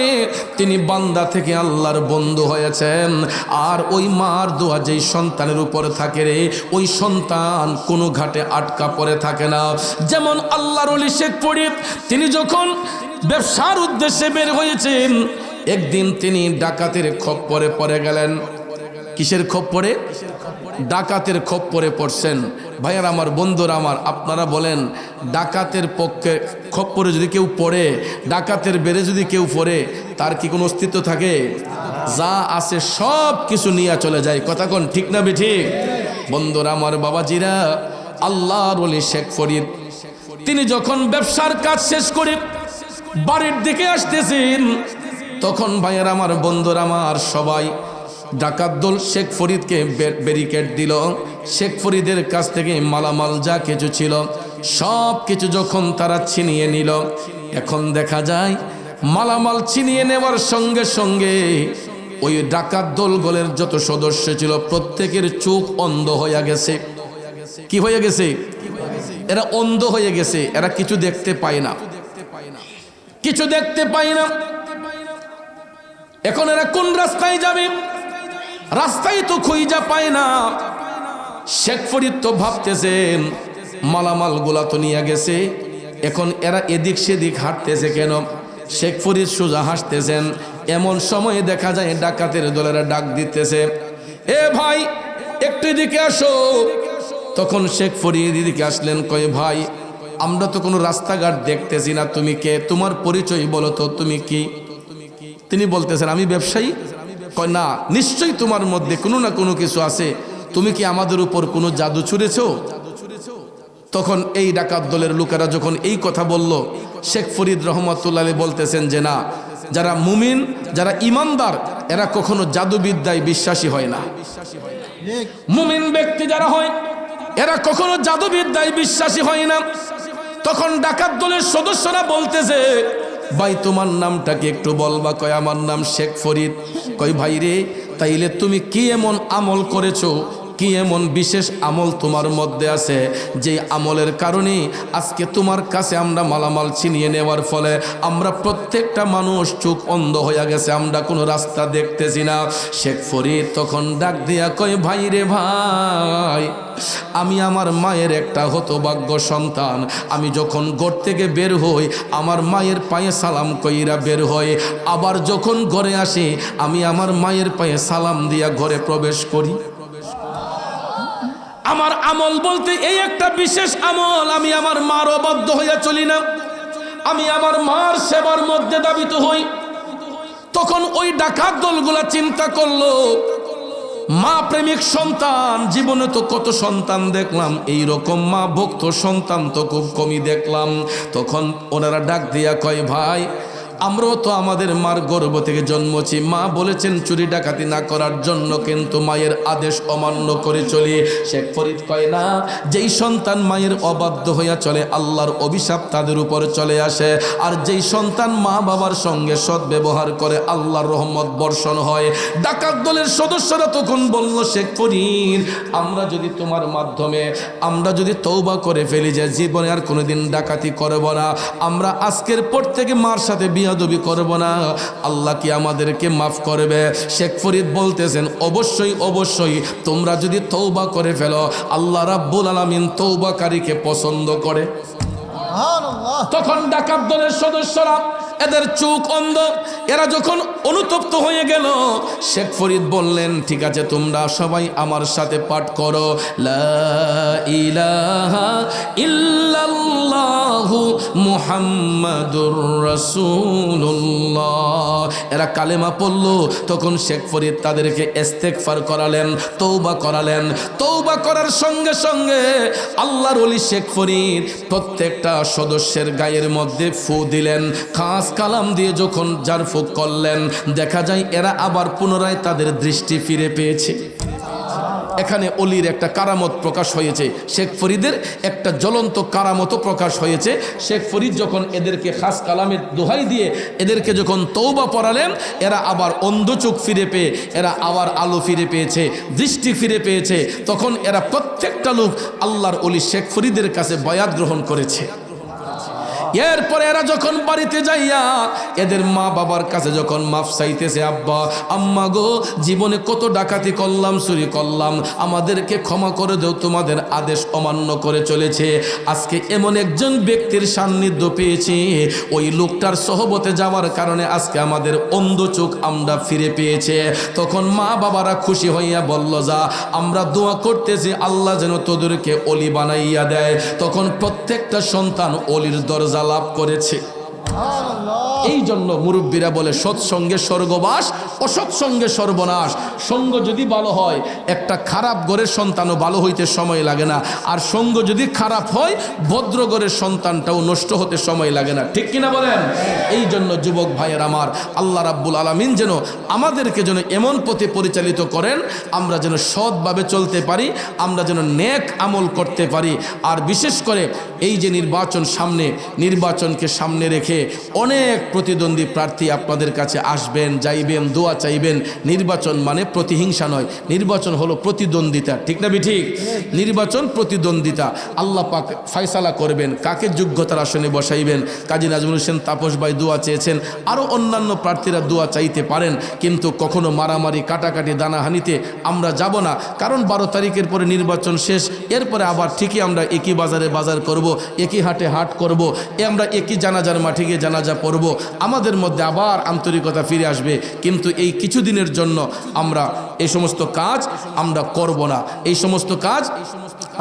তিনি বান্দা থেকে আল্লাহর বন্ধু হয়েছেন। আর ওই মার দোয়া যেই সন্তানের উপরে থাকে রে, ওই সন্তান কোনো ঘাটে আটকা পড়ে থাকে না। যেমন আল্লাহর ওলি শেখ ফরিদ, তিনি যখন ব্যবসার উদ্দেশ্যে বের হয়েছেন, একদিন তিনি ডাকাতের খপ্পরে পড়ে গেলেন। কিসের খপ্পরে? ডাকাতের খপ্পরে পড়ছেন। ভাইয়ার আমার, বন্ধুরা আমার, আপনারা বলেন, ডাকাতের পক্ষে খপ্পরে যদি কেউ পড়ে, ডাকাতের বেড়ে যদি কেউ পড়ে, তার কি কোনো অস্তিত্ব থাকে? যা আছে সব কিছু নিয়ে চলে যায়। কথা কোন ঠিক না বেঠিক? বন্ধুরা আমার, বাবাজিরা, আল্লাহর ওলি শেখ ফরিদ তিনি যখন ব্যবসার কাজ শেষ করে বাড়ির দিকে আসতেছেন, তখন ভাইয়ার আমার, বন্ধুরা আমার, সবাই ডাকাত দল শেখ ফরিদকে ব্যারিকেড দিল। শেখ ফরিদের কাছ থেকে মালামাল যা কিছু ছিল সব কিছু যখন তারা ছিনিয়ে নিল, এখন দেখা যায় মালামাল ছিনিয়ে নেওয়ার সঙ্গে সঙ্গে ওই ডাকাত দলগুলোর যত সদস্য ছিল প্রত্যেকের চোখ অন্ধ হয়ে গেছে। কি হয়ে গেছে? এরা অন্ধ হয়ে গেছে। এরা কিছু দেখতে পায় না, কিছু দেখতে পায় না। এখন এরা কোন রাস্তায় যাবে? রাস্তায় তো খুঁজা পায় না। শেখ ফরিদ তো ভাবতেছেন মালামাল গুলা তো নিয়ে গেছে, এখন এরা এদিক সেদিক হাঁটতেছে কেন? শেখ ফরিদ সোজা হাসতেছেন। এমন সময় দেখা যায় ডাকাতের দলেরা ডাক দিতেছে, এ ভাই একটু এদিকে আসো। তখন শেখ ফরিদ এদিকে আসলেন, কয় ভাই আমরা তো কোনো রাস্তাঘাট দেখতেছি না, তুমি কে? তোমার পরিচয় বলো তো, তুমি কি? তিনি বলতেছেন, আমি ব্যবসায়ী। কয় না, নিশ্চয়ই তোমার মধ্যে কোনো না কোনো কিছু আছে, তুমি কি আমাদের উপর কোনো জাদু ছুঁড়েছো? তখন এই ডাকাত দলের লোকেরা যখন এই কথা বলল, শেখ ফরিদ রহমতুল্লাহ বলতেছেন যে না, যারা মুমিন, যারা ইমানদার, এরা কখনো জাদুবিদ্যায় বিশ্বাসী হয় না। মুমিন ব্যক্তি যারা হয় এরা কখনো জাদুবিদ্যায় বিশ্বাসী হয় না। তখন ডাকাত দলের সদস্যরা বলতেছে, ভাই তোমার নামটা কি একটু বলবা? কয় আমার নাম শেখ ফরিদ। কয় ভাই রে, তাইলে তুমি কি এমন আমল করেছো, কি এমন বিশেষ আমল তোমার মধ্যে আছে যে আমলের কারণে আজকে তোমার কাছে আমরা মালামাল ছিনিয়ে নেওয়ার ফলে আমরা প্রত্যেকটা মানুষ চোখ অন্ধ হয়ে গেছে, আমরা কোনো রাস্তা দেখতেছি না। শেখ ফরিদ তখন ডাক দিয়া কয়, ভাই রে ভাই, আমি আমার মায়ের একটা হতভাগ্য সন্তান। আমি যখন ঘর থেকে বের হই আমার মায়ের পায়ে সালাম কইরা বের হই, আবার যখন ঘরে আসি আমি আমার মায়ের পায়ে সালাম দিয়া ঘরে প্রবেশ করি। আমার আমল বলতে এই একটা বিশেষ আমল, আমি আমার মার অবাধ্য হইয়া চলি না, আমি আমার মার সেবার মধ্যে দাবিত হই। তখন ওই ডাকাত দলগুলা চিন্তা করলো, মা প্রেমিক সন্তান, জীবনে তো কত সন্তান দেখলাম, এই রকম মা ভক্ত সন্তান তো খুব কমই দেখলাম। তখন ওনারা ডাক দিয়া কয়, ভাই আমরাও তো আমাদের মার গর্ভ থেকে জন্মছি, মা বলেছেন চুরি ডাকাতি না করার জন্য, কিন্তু মায়ের আদেশ অমান্য করে চলি। শেখ ফরিদ কয়, না, যেই সন্তান মায়ের অবাধ্য হইয়া চলে আল্লাহর অভিশাপ তাদের উপর চলে আসে, আর যেই সন্তান মা বাবার সঙ্গে সৎ ব্যবহার করে আল্লাহর রহমত বর্ষণ হয়। ডাকাত দলের সদস্যরা তখন বলল, শেখ ফরিদ, আমরা যদি তোমার মাধ্যমে আমরা যদি তওবা করে ফেলি যে জীবনে আর কোনোদিন ডাকাতি করব না, আমরা আজকের পর থেকে মার সাথে বিয়াদবি করব না, আল্লাহ কি আমাদেরকে মাফ করবে? শেখ ফরিদ বলতেছেন, অবশ্যই অবশ্যই, তোমরা যদি তওবা করে ফেলো আল্লাহ রাব্বুল আলামিন তওবাকারীকে পছন্দ করে। তখন ডাকাত দলের সদস্যরা, এদের চোখ অন্ধ, এরা যখন অনুতপ্ত হয়ে গেল, শেখ ফরিদ বললেন, ঠিক আছে, তোমরা সবাই আমার সাথে পাঠ করো, লা ইলাহা ইল্লাল্লাহু মুহাম্মাদুর রাসূলুল্লাহ। এরা কালেমা পড়ল। তখন শেখ ফরিদ তাদেরকে ইস্তেগফার করালেন, তওবা করালেন। তওবা করার সঙ্গে সঙ্গে আল্লাহর ওলি শেখ ফরিদ প্রত্যেকটা সদস্যের গায়ের মধ্যে ফু দিলেন, খাস কালাম দিয়ে যখন জারফুক করলেন, দেখা যায় এরা আবার পুনরায় তাদের দৃষ্টি ফিরে পেয়েছে। এখানে অলির একটা কারামত প্রকাশ হয়েছে, শেখ ফরিদের একটা জ্বলন্ত কারামত প্রকাশ হয়েছে। শেখ ফরিদ যখন এদেরকে খাস কালামের দোহাই দিয়ে এদেরকে যখন তওবা পড়ালেন, এরা আবার অন্ধ চোখ ফিরে পেয়ে এরা আবার আলো ফিরে পেয়েছে, দৃষ্টি ফিরে পেয়েছে। তখন এরা প্রত্যেকটা লোক আল্লাহর ওলি শেখ ফরিদের কাছে বায়াত গ্রহণ করেছে। এরপরে এরা যখন বাড়িতে যাইয়া এদের মা বাবার কাছে যখন মাফ চাইতেছে, আব্বা আম্মা গো, জীবনে কত ডাকাতি করলাম, চুরি করলাম, আমাদেরকে ক্ষমা করে দাও, তোমাদের আদেশ অমান্য করে চলেছে। আজকে এমন একজন ব্যক্তির সান্নিধ্য পেয়েছি, ওই লোকটার সহবতে যাওয়ার কারণে আজকে আমাদের অন্ধ চোখ আমরা ফিরে পেয়েছে। তখন মা বাবারা খুশি হইয়া বলল, যা, আমরা দোয়া করতেছি আল্লাহ যেন তোদেরকে অলি বানাইয়া দেয়। তখন প্রত্যেকটা সন্তান অলির দরজা লাভ করেছে। এই জন্য মুরব্বীরা বলে, সৎসঙ্গে স্বর্গবাস, অসৎসঙ্গে সর্বনাশ। সঙ্গ যদি ভালো হয়, একটা খারাপ ঘরের সন্তানও ভালো হইতে সময় লাগে না, আর সঙ্গ যদি খারাপ হয়, ভদ্র ঘরের সন্তানটাও নষ্ট হতে সময় লাগে না। ঠিক কিনা বলেন? এই জন্য যুবক ভাইয়ের আমার, আল্লাহ রাব্বুল আলামিন যেন আমাদেরকে যেন এমন পথে পরিচালিত করেন, আমরা যেন সৎভাবে চলতে পারি, আমরা যেন নেক আমল করতে পারি। আর বিশেষ করে এই যে নির্বাচন সামনে, নির্বাচনকে সামনে রেখে অনেক প্রতিদ্বন্দ্বী প্রার্থী আপনাদের কাছে আসবেন, যাইবেন, দোয়া চাইবেন। নির্বাচন মানে প্রতিহিংসা নয়, নির্বাচন হলো প্রতিদ্বন্দ্বিতা। ঠিক না ঠিক? নির্বাচন প্রতিদ্বন্দ্বিতা। আল্লাহ পাক ফয়সালা করবেন কাকে যোগ্যতার আসনে বসাইবেন। কাজী নাজমুল হোসেন তাপস ভাই দোয়া চেয়েছেন, আরও অন্যান্য প্রার্থীরা দোয়া চাইতে পারেন, কিন্তু কখনো মারামারি, কাটাকাটি, দানাহানিতে আমরা যাব না। কারণ 12 তারিখের পরে নির্বাচন শেষ, এরপরে আবার ঠিকই আমরা একই বাজারে বাজার করব, একই হাটে হাট করব, আমরা একই জানাজার মাঠে গিয়ে জানাজা পড়ব, আমাদের মধ্যে আবার আন্তরিকতা ফিরে আসবে। কিন্তু এই কিছুদিনের জন্য আমরা এই সমস্ত কাজ আমরা করব না, এই সমস্ত কাজ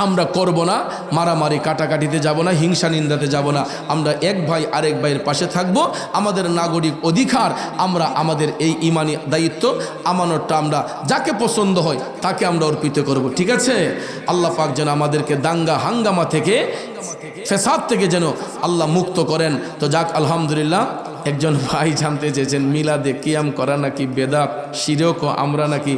আমরা করব না। মারামারি, কাটাকাটিতে যাব না, হিংসা নিন্দাতে যাব না। আমরা এক ভাই আরেক ভাইয়ের পাশে থাকব। আমাদের নাগরিক অধিকার, আমরা আমাদের এই ইমানি দায়িত্ব আমানতটা আমরা যাকে পছন্দ হয় তাকে আমরা অর্পিত করব। ঠিক আছে? আল্লাহ পাক যেন আমাদেরকে দাঙ্গা হাঙ্গামা থেকে, ফেসাদ থেকে যেন আল্লাহ মুক্ত করেন। তো যাক, আলহামদুলিল্লাহ। একজন ভাই জানতে চেয়েছেন মিলাদে কিয়াম করা নাকি বেদাত, শিরক, আমরা নাকি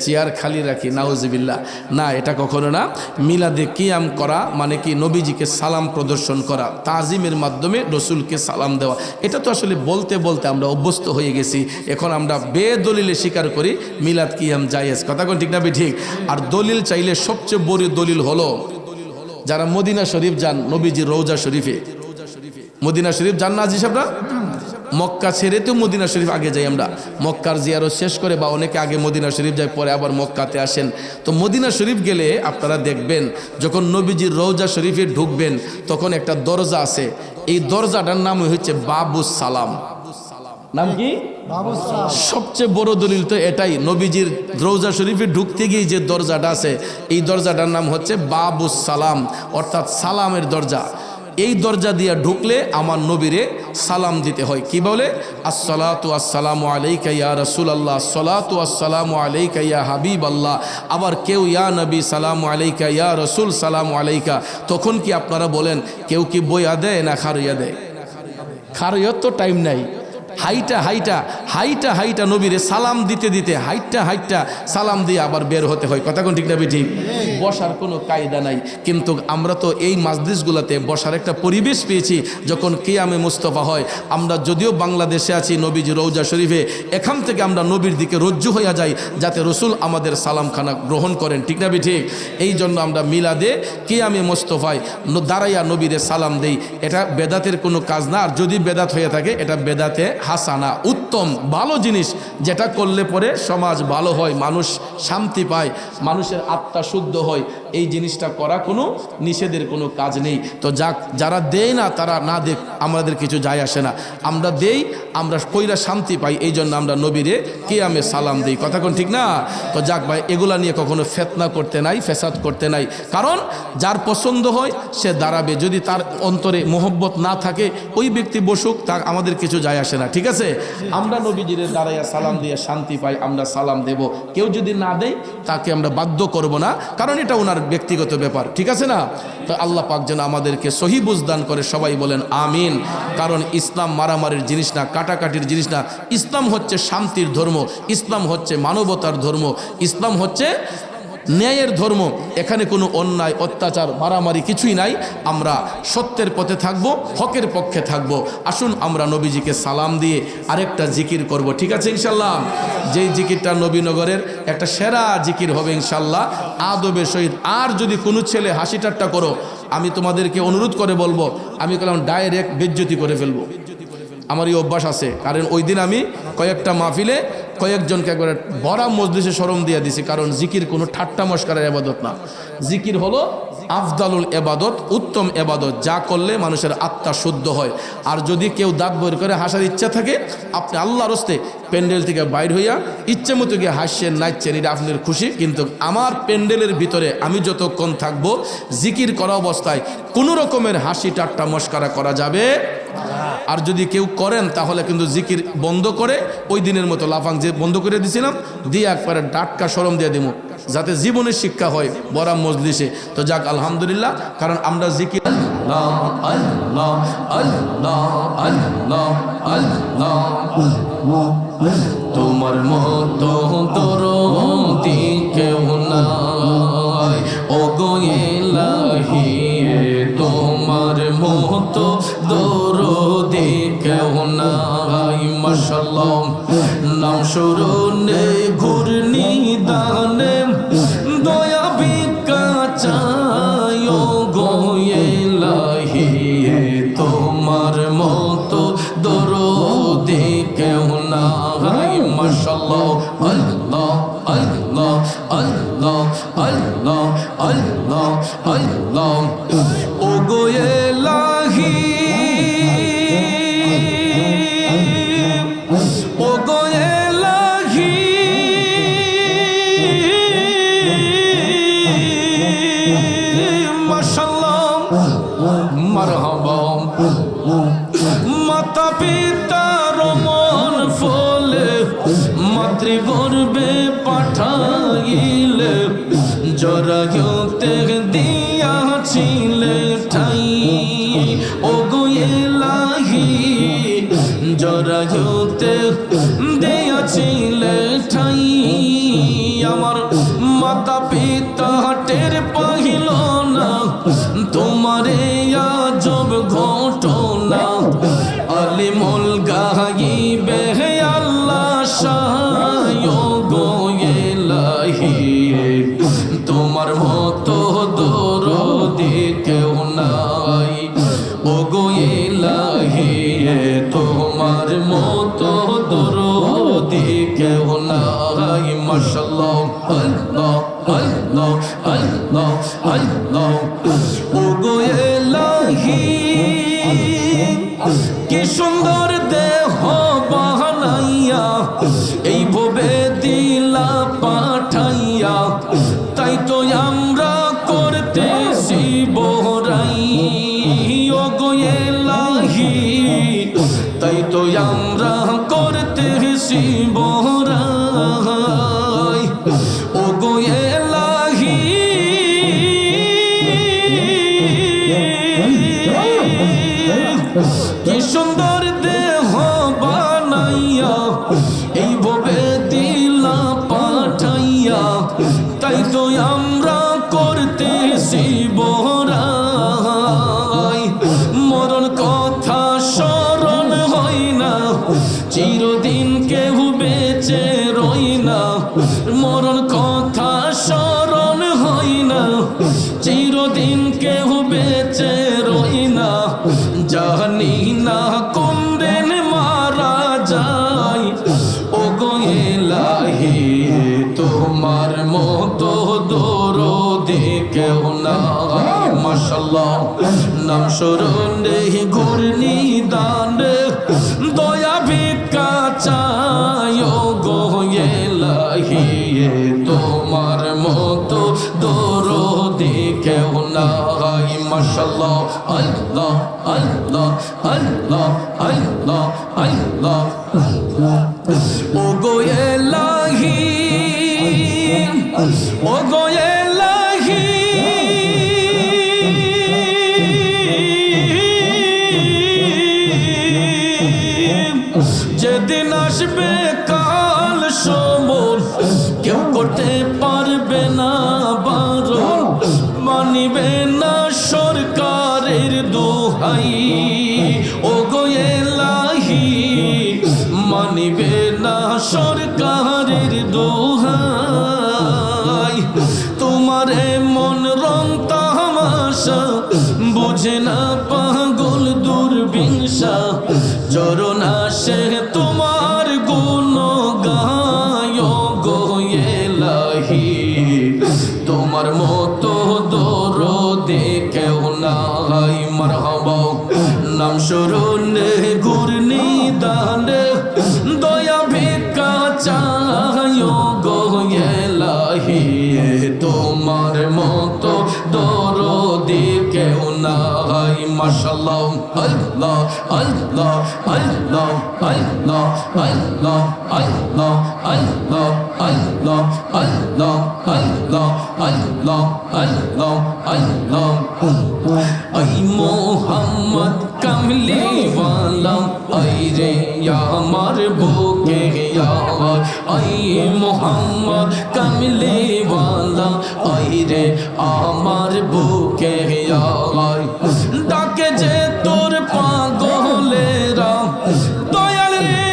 চেয়ার খালি রাখি, নাউজুবিল্লাহ। না, এটা কখনো না। মিলাদে কিয়াম করা মানে কি নবীজিকে সালাম প্রদর্শন করা, তাজিমের মাধ্যমে রসুলকে সালাম দেওয়া। এটা তো আসলে বলতে বলতে আমরা অভ্যস্ত হয়ে গেছি। এখন আমরা বেদলিলে স্বীকার করি মিলাদ কিয়াম জায়েজ। কথা কোন ঠিক না ঠিক? আর দলিল চাইলে সবচেয়ে বড় দলিল হলো যারা মদিনা শরীফ যান, নবীজির রওজা শরীফে, মদিনা শরীফ যান না আজি সাহেবরা? মক্কা ছেড়ে তো মদিনা শরীফ আগে যাই আমরা, মক্কার জিয়ারত শেষ করে, বা অনেকে আগে মদিনা শরীফ যায়, পরে আবার মক্কাতে আসেন। তো মদিনা শরীফ গেলে আপনারা দেখবেন যখন নবীজির রওজা শরীফে ঢুকবেন তখন একটা দরজা আছে, এই দরজাটার নাম হচ্ছে বাবুস সালাম। নাম কি? সবচেয়ে বড় দলিল তো এটাই, নবীজির রওজা শরীফে ঢুকতে গিয়ে যে দরজাটা আছে এই দরজাটার নাম হচ্ছে বাবুস সালাম, অর্থাৎ সালামের দরজা। এই দরজা দিয়ে ঢুকলে আমার নবীরে সালাম দিতে হয়। কি বলে? আসসালাতু আসসালামু আলাইকা ইয়া রাসূলুল্লাহ, আসসালাতু আসসালামু আলাইকা ইয়া হাবিবাল্লাহ। আবার কেউ ইয়া নবী সালামু আলাইকা, ইয়া রাসূল সালামু আলাইকা। তখন কি আপনারা বলেন কেউ কি বইয়া দেয় না খারইয়া দেয়? খারইয়ার তো টাইম নাই, হাইটা হাইটা হাইটা হাইটা নবীরে সালাম দিতে দিতে হাইটা হাইটা সালাম দিয়ে আবার বের হতে হয়। কথা কোন ঠিক না ঠিক? বসার কোনো কায়দা নাই। কিন্তু আমরা তো এই মাজলিসগুলোতে বসার একটা পরিবেশ পেয়েছি যখন কিয়ামে মুস্তফা হয়। আমরা যদিও বাংলাদেশে আছি নবীজি রওজা শরীফে, এখান থেকে আমরা নবীর দিকে রজ্জু হইয়া যাই যাতে রসুল আমাদের সালামখানা গ্রহণ করেন। ঠিক না ঠিক? এই জন্য আমরা মিলাদে কিয়ামে মুস্তফায় দাঁড়াইয়া নবীরে সালাম দেই। এটা বেদাতের কোনো কাজ না। আর যদি বেদাত হয়ে থাকে এটা বেদাতে হাসানা, উত্তম ভালো জিনিস, যেটা করলে পরে সমাজ ভালো হয়, মানুষ শান্তি পায়, মানুষের আত্মা শুদ্ধ হয়। এই জিনিসটা করা কোনো নিষেধের কোনো কাজ নেই। তো যারা দেয় না তারা না দেখ, আমাদের কিছু যায় আসে না। আমরা দেই, আমরা কইরা শান্তি পাই, এই জন্য আমরা নবীরে কিয়ামে সালাম দেই। কথা কোন ঠিক না? তো যাক ভাই, এগুলা নিয়ে কখনো ফেতনা করতে নাই, ফেসাদ করতে নাই। কারণ যার পছন্দ হয় সে দাঁড়াবে, যদি তার অন্তরে মোহব্বত না থাকে ওই ব্যক্তি বসুক, তা আমাদের কিছু যায় আসে না। ঠিক আছে? আমরা নবীজিরে দাঁড়াইয়া সালাম দিয়ে শান্তি পাই, আমরা সালাম দেব। কেউ যদি না দেয় তাকে আমরা বাধ্য করব না, কারণ এটা ওনার ব্যক্তিগত ব্যাপার। ঠিক আছে না? তো আল্লাহ পাক যেন আমাদেরকে সহি বুঝদান করে, সবাই বলেন আমিন। কারণ ইসলাম মারামারির জিনিস না, কাটাকাটির জিনিস না। ইসলাম হচ্ছে শান্তির ধর্ম, ইসলাম হচ্ছে মানবতার ধর্ম, ইসলাম হচ্ছে ন্যায়ের ধর্ম। এখানে কোনো অন্যায়, অত্যাচার, মারামারি কিছুই নাই। আমরা সত্যের পথে থাকবো, হকের পক্ষে থাকবো। আসুন আমরা নবীজিকে সালাম দিয়ে আরেকটা জিকির করব। ঠিক আছে ইনশাল্লাহ? যেই জিকিরটা নবীনগরের একটা সেরা জিকির হবে ইনশাল্লাহ, আদবের সহিত। আর যদি কোনো ছেলে হাসি ঠাট্টা করো, আমি তোমাদেরকে অনুরোধ করে বলবো, আমি বললাম ডাইরেক্ট বেজ্জতি করে ফেলবো। আমার এই অভ্যাস আছে, কারণ ওই দিন আমি কয়েকটা মাহফিলে কয়েকজনকে একবারে বড়া মজলিসে শরম দিয়ে দিছি। কারণ জিকির কোনো ঠাট্টা মস্কারের এবাদত না। জিকির হলো আফদালুল এবাদত, উত্তম এবাদত, যা করলে মানুষের আত্মা শুদ্ধ হয়। আর যদি কেউ দাঁত বের করে হাসার ইচ্ছা থাকে, আপনি আল্লাহর হস্তে প্যান্ডেল থেকে বাইর হইয়া ইচ্ছে মতো গিয়ে হাসছেন, নাচছেন, এটা আপনার খুশি। কিন্তু আমার প্যান্ডেলের ভিতরে আমি যতক্ষণ থাকবো, জিকির করা অবস্থায় কোনো রকমের হাসি ঠাট্টা মস্কারা করা যাবে। আর যদি কেউ করেন তাহলে কিন্তু জিকির বন্ধ করে ওই দিনের মতো লাফাং যে বন্ধ করে দিয়েছিলাম দিয়ে একবারে ডাটকা শরম দিয়ে দিব, যাতে জীবনের শিক্ষা হয় বড় মজলিসে। তো যাক আলহামদুলিল্লাহ, কারণ আমরা জিকির আল্লাহ আল্লাহ আল্লাহ আল্লাহ আল্লাহ, তোমার মতো দরদি কেউ নাই, ও গো ইলাহি তোমার মতো দরদি কেউ নাই। মাশাআল্লাহ, নাম স্মরণে ঘূর্ণি দানে দয়া ভিক্ষা চাই, ও গো ইলাহি তোমার মতো দরদি কেউ নাই। মাশাআল্লাহ, আল্লাহ আল্লাহ আল্লাহ আল্লাহ আল্লাহ আল্লাহ, ও গো ইলাহি ও গো ইলাহি মাশাআল্লাহ মারহাবা। মাতা পিতার মন ফলে মাতৃগর্ভে পাঠাইলে, জরায়ুতে দিয়াছিলে ঠাই, ও গো ইলাহি রাজতে দিয়াছিলে ঠাই আমার মাতা পিতা টের পাইল না তোমারে আজব ঘটনা আলিমুল গাইবে আল্লাহ শায় গো ইলাহি তোমার মতো দরদি কেউ নাই ও গো ইলাহি তোমার মতো দরদি কেউ নাই মাশাআল্লাহ আল্লাহ আল্লাহ আল্লাহ আল্লাহ ও গো ইলাহি কি সুন্দর দেহ বানাইয়া এই ভবে দিলা পাঠাইয়া তাই তো আমরা করতেছি বহরাই ও গো ইলাহি তাই তো আমরা করতেছি বহরাই ও গো ইলাহি কি সুন্দর দেহ বানাইয়া এই ভবে দিলা পাঠাইয়া তাই তো আমরা করতেছি বহরাই মরণ কথা স্মরণ হয় না চিরদিন কেউ বেঁচে রই না মরণ কথা স্মরণ হয় না চিরদিন কেউ বেঁচে রই না জানি না কোন দিন মারা যায় ও গো ইলাহি তোমার মতো দরদি কেউ নাই মাশাআল্লাহ নাম স্মরণে ঘূর্ণি দান দয়া ভিক্ষা চাই ও গো ইলাহি তোমার মতো দরদি কেউ নাই মাশাআল্লাহ আল্লাহ আল্লাহ আল্লাহ আল্লাহ আল্লাহ ও গো ইলাহি ও গো ইলাহি যেদিন আসবে কাল সমর কেউ করতে পারবে না বারণ মানিবে না সরকারের দোহাই ও গো ইলাহি মানিবে না সরকারের দোহাই তোমারে মন রং তামাশা বুঝে না পাগল দুর্বিংসা চরণ আসে তোমার গুণ গায় গো ইলাহি তোমার মতো দরদি কেউ নাই মারহাবা নাম স্মরণে ঘূর্ণি দান দয়া ভিক্ষা চাই গো ইলাহি তোমার মতো দরদি কেউ নাই মাশাআল্লাহ আল্লাহ আল্লাহ আল্লাহ আল্লাহ আল্লাহ আল্লাহ আল্লাহ আল্লাহ আল্লাহ আল্লাহ আল্লাহ আল্লাহ আল্লাহ আই মোহাম্মদ কামলি ওয়ালা আই রে আমার বুকে আই মোহাম্মদ কামলি ওয়ালা আই রে আমার বুকে ডাকে যে তোর পাগলেরা দয়াল রে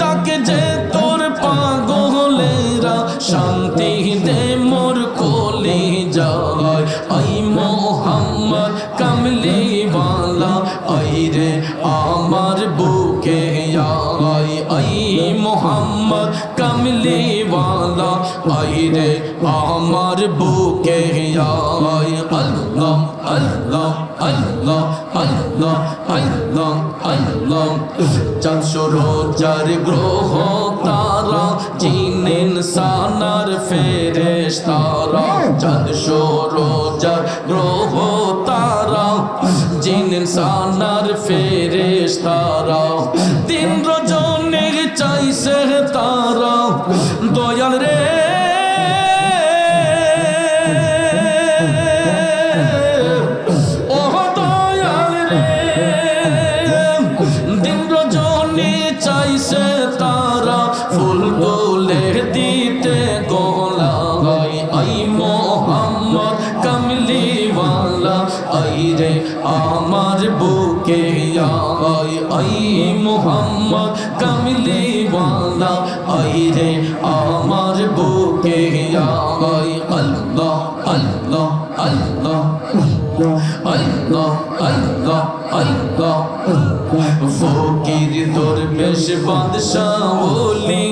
ডাকে যে তোর পাগলেরা শান্তি দে মোর কোলে যায় আই মোহাম্মদ কামলি ওয়ালা আই রে আমার বুকে আই আই মোহাম্মদ কামলি ওয়ালা আই রে আমার বুকে আই আল্লাহ আল্লাহ আল্লাহ আল্লাহ আল্লাহ আল্লাহ চাঁদশো রোজার গ্রহ তারা জিন ইনসানার ফেরেশতারা চাঁদশো রোজার গ্রহ তারা জিন ইনসানার ফেরেশতারা দিন রজনী চাইছে তারা দয়াল রে ও দয়াল রে আই মোহাম্মদ কামলি ওয়ালা আই রে আমার বুকে আই আল্লাহ আল্লাহ আল্লাহ আল্লাহ আল্লাহ আল্লাহ ফকির দরবেশ বাদশাহ ওলি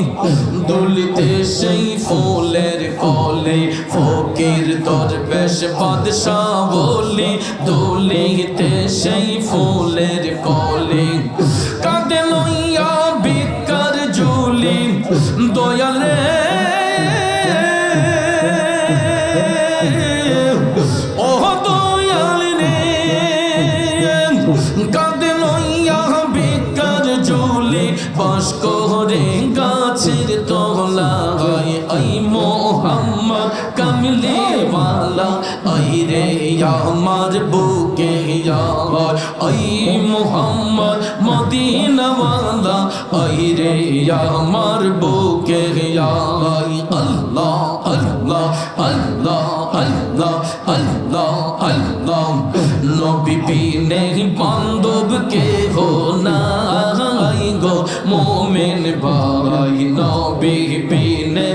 দুলিতে সেই ফুলের কলে ফকির দরবেশ বাদশাহ ওলি দুলিতে সেই ফুলের কলে কাঁদে লইয়া ভিক্ষার ঝুলি দয়াল রে ও দয়াল রে কাঁদে লইয়া ভিক্ষার ঝুলি বাস করে গাছের তলায় আই মোহাম্মদ কামলি ওয়ালা আই রে আমার বুকে আই মোহাম্মদ মদিনা ওয়ালা আই রে আমার বুকে আই আল্লাহ আল্লাহ আল্লাহ আল্লাহ আল্লাহ আল্লাহ নবী বিনে বান্ধব কে হো নাই গো মোমেন ভাই নবী বিনে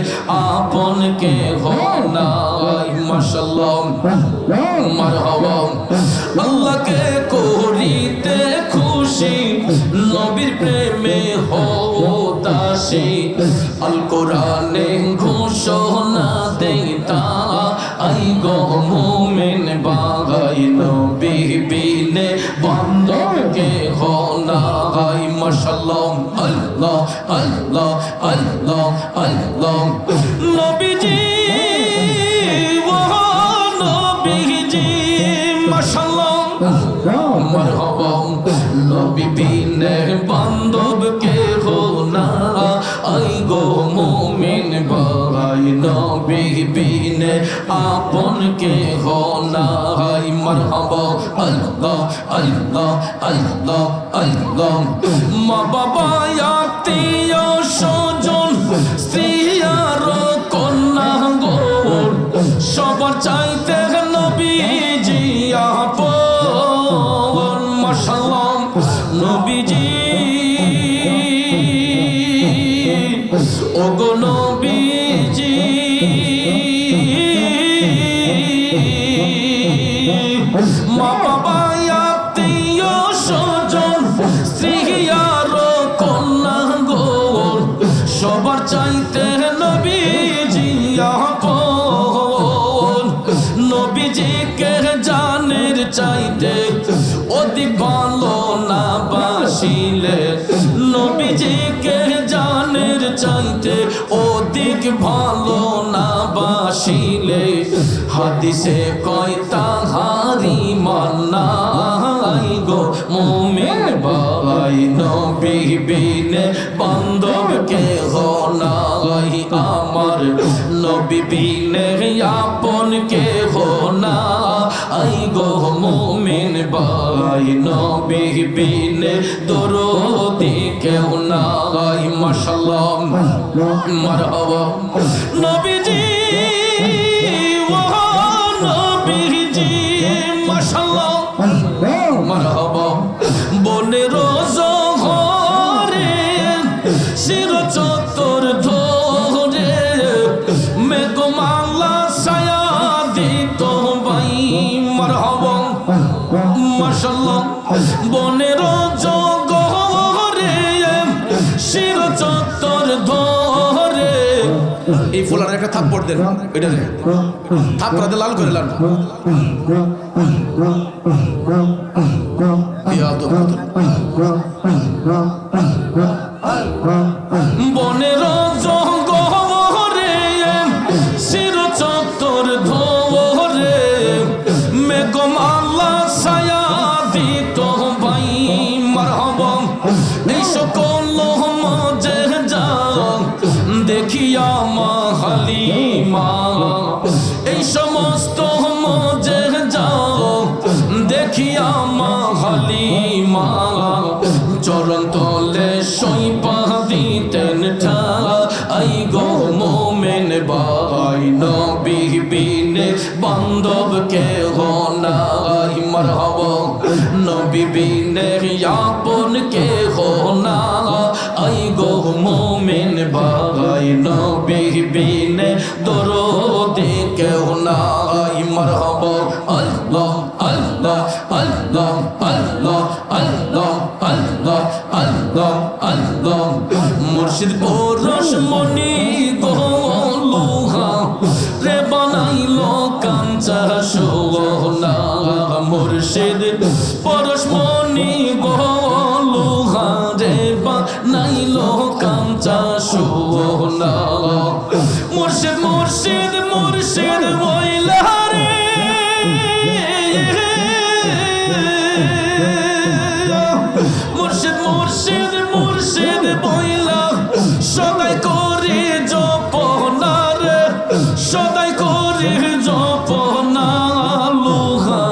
আপন কে হো নাই মাশাআল্লাহ মারহাবা আল্লাহকে করিতে খুশি নবীর প্রেমে হও দাসী আল কোরআনে ঘোষণা দেইতা আই গো মুমিন ভাই নবী বিনে বান্ধব কে হো নাই মাশাআল্লাহ আল্লাহ আল্লাহ আল্লাহ আল্লাহ নবীজি মারহাবা নবী বিনে বান্ধব কে হো না আই গো মুমিন ভাই নবী বিনে আপন কে হো না মারহাবা আল্লাহ আল্লাহ আল্লাহ আল্লাহ মা বাবা আত্মীয় স্বজন স্ত্রী আর কন্যা গো সবার চাইতে নবীজি আপন মাশাআল্লাহ নবীজি ওগো নবীজি মা বাবা আত্মীয় স্বজন স্ত্রী আর কন্যা গো সবার চাইতে নবীজি আপন নবীজিকে জানের চাইতে অধিক ভালো না বাসিলে নবীজিকে জানের চাইতে অধিক ভালো না বাসিলে হাদিসে কয় তাহারি মান্নাই গো মুমিন ভাই নবী বিনে বান্ধব কে হো নাই আমার নবী বিনে আপন কে হো না আই গো মুমিন ভাই নবী বিনে দরদি কেউ নাই মাশাআল্লাহ মারহাবা নবীজি ও নবীজি মাশাআল্লাহ মারহাবা বনের জহরে শির চত্বর ধরে মেঘমালা ছায়া দিত ভাই মারহাবা মাশাআল্লাহ বনের জগরে শির চত্বর ধরে এই ফুলার একটা থাপ্পড় দেন এটা থাপ্পড়াতে লাল করে লাল বনের জগরে শির চত্বর ধরে মেঘমালা ছায়া দিত ভাই মারহাবা এই সকল মজে যা দেখিয়া মা হালিমা এই সমস্ত মজে যা দেখিয়া মা হালিমা চরণ তলে সইপা দিতেন ঠাই গো মোমেন ভাই নবী বিনে বান্ধব কে হো নাই মারহাবা নবী বিনে আপন কে মুর্শিদ পরশমণি গো লোহা রে বানাইলো কাঞ্চা সোনা মুর্শিদ পরশমণি গো লোহা রে বানাইলো কাঞ্চা সোনা মুর্শিদ মুর্শিদ মুর্শিদ বইলা রে মুর্শিদ মুর্শিদ মুর্শিদ বইলা সদাই করে জপনা রে সদাই করে জপনা লোহা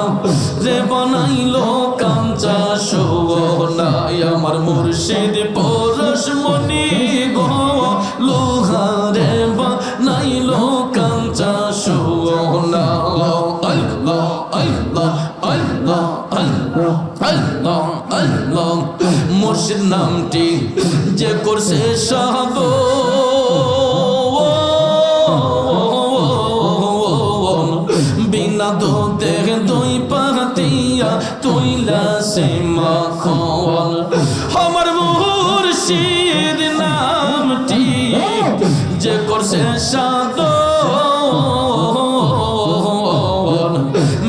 রে বানাইলো কাঞ্চা সোনা আমার মুর্শিদ পরশমণি গো লোহা রে বানাইলো কাঞ্চা সোনা আল্লাহ আল্লাহ আল্লাহ আল্লাহ আল্লাহ আল্লাহ মুর্শিদ নামটি যে করছে সাধু বিনা দুধে দুই পাতিয়া তুইলা সে মাখন আমার মুর্শিদ নামটি যে করছে সাধু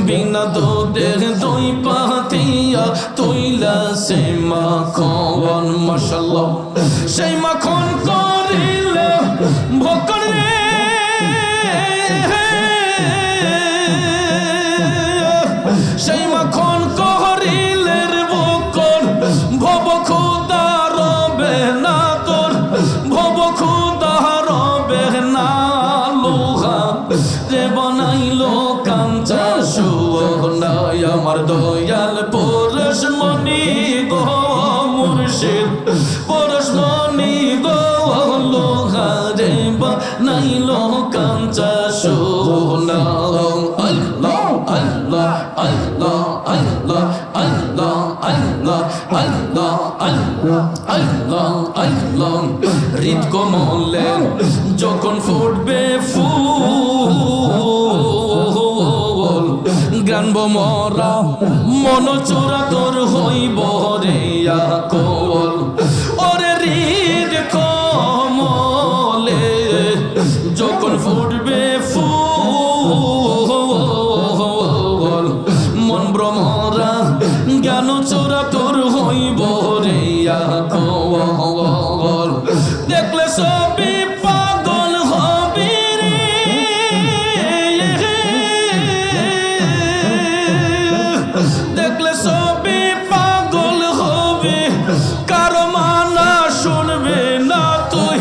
বিনা দুধে দুই পাতিয়া তুইলা সে মাখন মাশাআল্লাহ সেই মাখন করিলে ভোকর রে সেই মাখন করিলে ভোকর ভব খুদা রবে না তোর ভব খুদা রবে না লোহা রে বানাইলো কাঞ্চা সোনা আমার দয়াল পরশমণি গো মুর্শিদ পরশমণি গো লোহা রে বানাইলো কাঞ্চা সোনা আল্লাহ আল্লাহ আল্লাহ আল্লাহ আল্লাহ আল্লাহ আল্লাহ আল্লাহ আল্লাহ আল্লাহ হৃদ কমলে যখন ফুটবে ফুল গানব মরা মন চোরা তোর হইব রে আকল ওরে হৃদ কমলে যখন ফুটবে ফুল মন ভ্রমরা জ্ঞান চোরা তোর হইব রে আকল দেখলে সবই পাগল হবি রে দেখলে সবই পাগল হবে কারো মানা শুনবে না তুই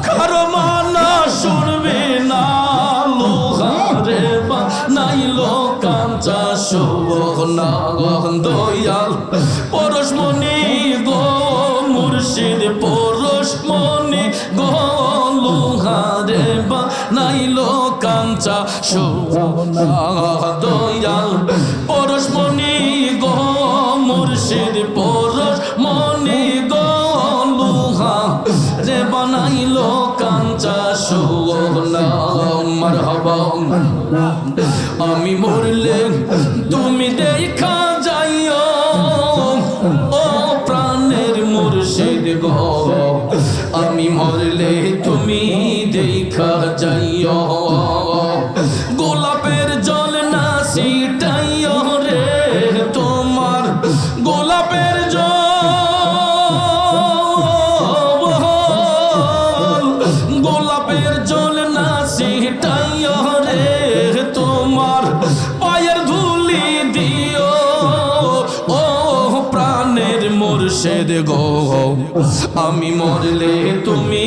কারো মানা শুনবে না লোহা রে বানাইলো কাঞ্চা সোনা দয়াল পরশমণি গো মুর্শিদ পরশমণি গো লোহা রে বানাইলো কাঞ্চা সোনা দয়াল পরশমণি গো মুর্শিদ পরশমণি গো লোহা রে বানাইলো কাঞ্চা সোনা মারহাবা আমি মরলে তুমি দেখা যাইও ও প্রাণের মুর্শিদ গো আমি মরলে তুমি দেখা যাইও গোলাপের জল না ছিটাইও রে তোমার গোলাপের জল গোলাপের জল না ছিটাইও রে তোমার পায়ের ধুলি দিও ও প্রাণের মুর্শিদ গো আমি মরলে তুমি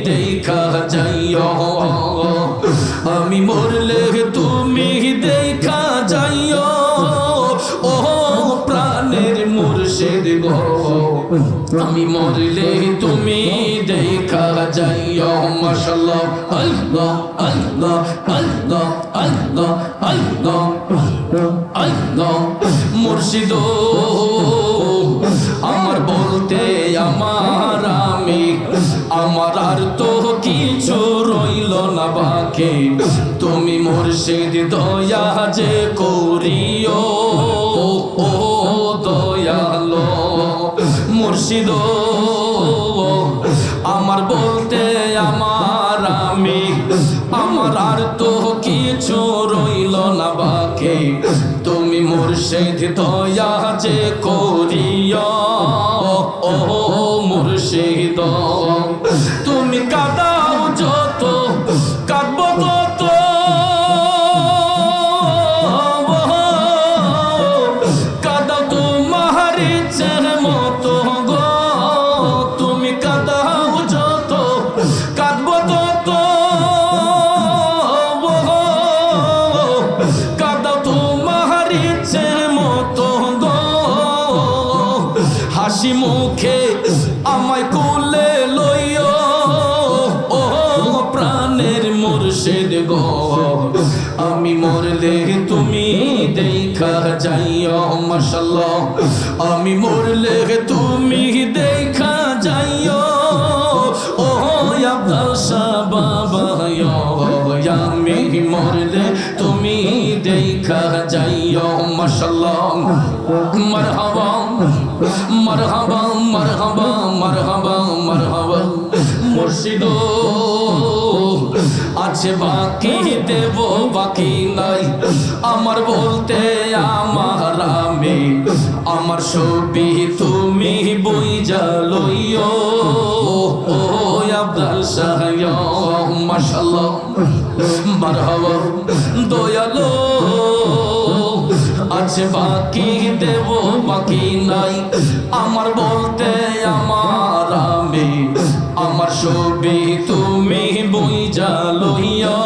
দেখা যাইও আমি মরলে তুমি দেখা যাইও ও প্রাণের মুর্শিদ গো আমি মরলে তুমি দেখা যাইও মাশাআল্লাহ আল্লাহ আল্লাহ আল্লাহ আল্লাহ আল্লাহ আল্লাহ মুর্শিদ আমার বলতে আমার আমি আমার আর তো কিছু রইল না বাকি তুমি মুর্শিদ দয়া যে করিও ও দয়ালো মুর্শিদ আমার বল আমার আমি আমার আর তো কিছু রইল না বাকি তুমি মুর্শিদ দয়া যে করিও ও মুর্শিদ তুমি কাঁদাও যত কাঁদবো তত কাঁদাও তোমার ইচ্ছের মতো গো তুমি কাঁদাও যত কাঁদবো তত কাঁদাও তোমার ইচ্ছের মতো গো হাসি মুখে আমায় কোলে লইও ও প্রাণের মুর্শিদ গো আমি মরলে তুমি দেখা যাইও মাশাআল্লাহ আমি মরলে তুমি দেখা যাইও ও আব্দুল শাহ বাবা আমি মরলে তুমি দেখা যাইও মাশাআল্লাহ মারহাবা মারহাবা মারহাবা মারহাবা মারহাবা মুর্শিদ আছে বাকি দেব বাকি নাই আমার বলতে আমার আমি আমার ছবি তুমি বুইঝা লইও ও আব্দুল শাহ মাশাআল্লাহ মারহাবা দয়ালো আছে বাকি দেব বাকি নাই আমার বলতে আমার আমি আমার ছবি তুমি বুইঝা লইয়া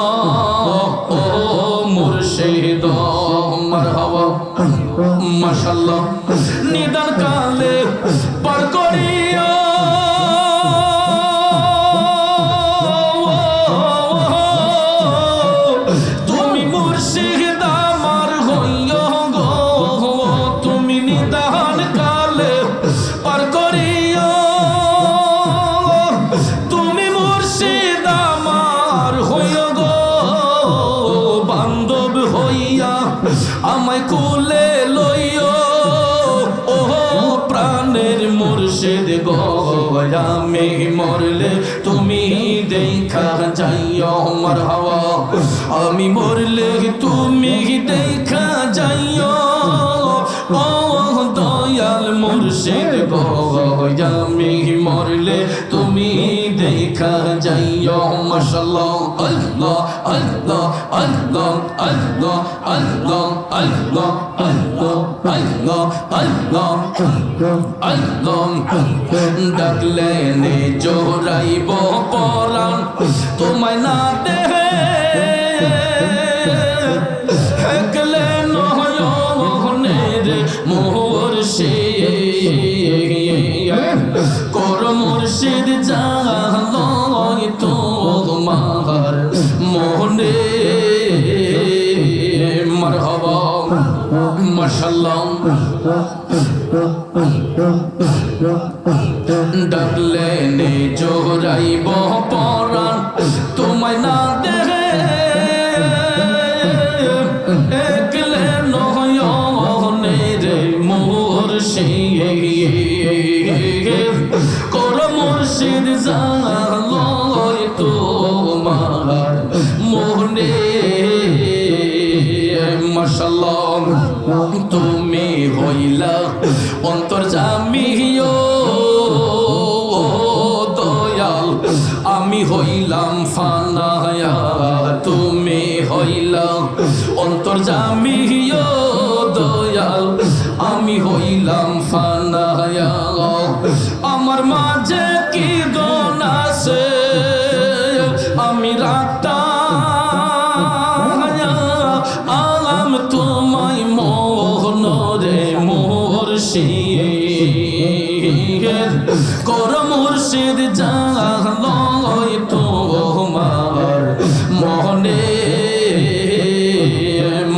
ও মুর্শিদ মারহাবা মাশাআল্লাহ নিদান কালে পার করিয়া তুমি মুর্শিদ আমার হইয়া গো তুমি নিদান কালে পার করিয়া তুমি মুর্শিদ আমার হইয়া গো বান্ধব হইয়া আমায় কোলে লইও ও প্রাণের মুর্শিদ গো আমি মরলে তুমি দেখা যাইও মারহাবা আমি মরলে তুমি দেখা যাইও ও দয়াল মুর্শিদ গো আমি মরলে তুমি দেখা যাইও মাশাআল্লাহ আল্লাহ আল্লাহ আল্লাহ আল্লাহ আল্লাহ আল্লাহ আল্লাহ আল্লাহ আল্লাহ আল্লাহ ডাকলে নে জোরাইব পরাণ তোমায় না দেহে হেকলে নয়নে রে মুর্শিদ কর মুর্শিদ জালয় তোমার মনে মারহাবা মাশাআল্লাহ ডাকলে নে জোরাইব পরাণ তোমায় না দেহে একলে নয়নে রে মুর্শিদ কর মুর্শিদ জালয় তোমার মনে মাশাআল্লাহ তুমি হইলা অন্তর্যামী দয়াল আমি হইলাম ফানায়া তুমি হইলা অন্তর্যামী দয়াল আমি হইলাম ফানায়া আমার মাঝে কি দোন আছে আমি রাখতা আলাম তোমায় মোহন রে মুর্শিদ কর মুর্শিদ জালয় তোমার মনে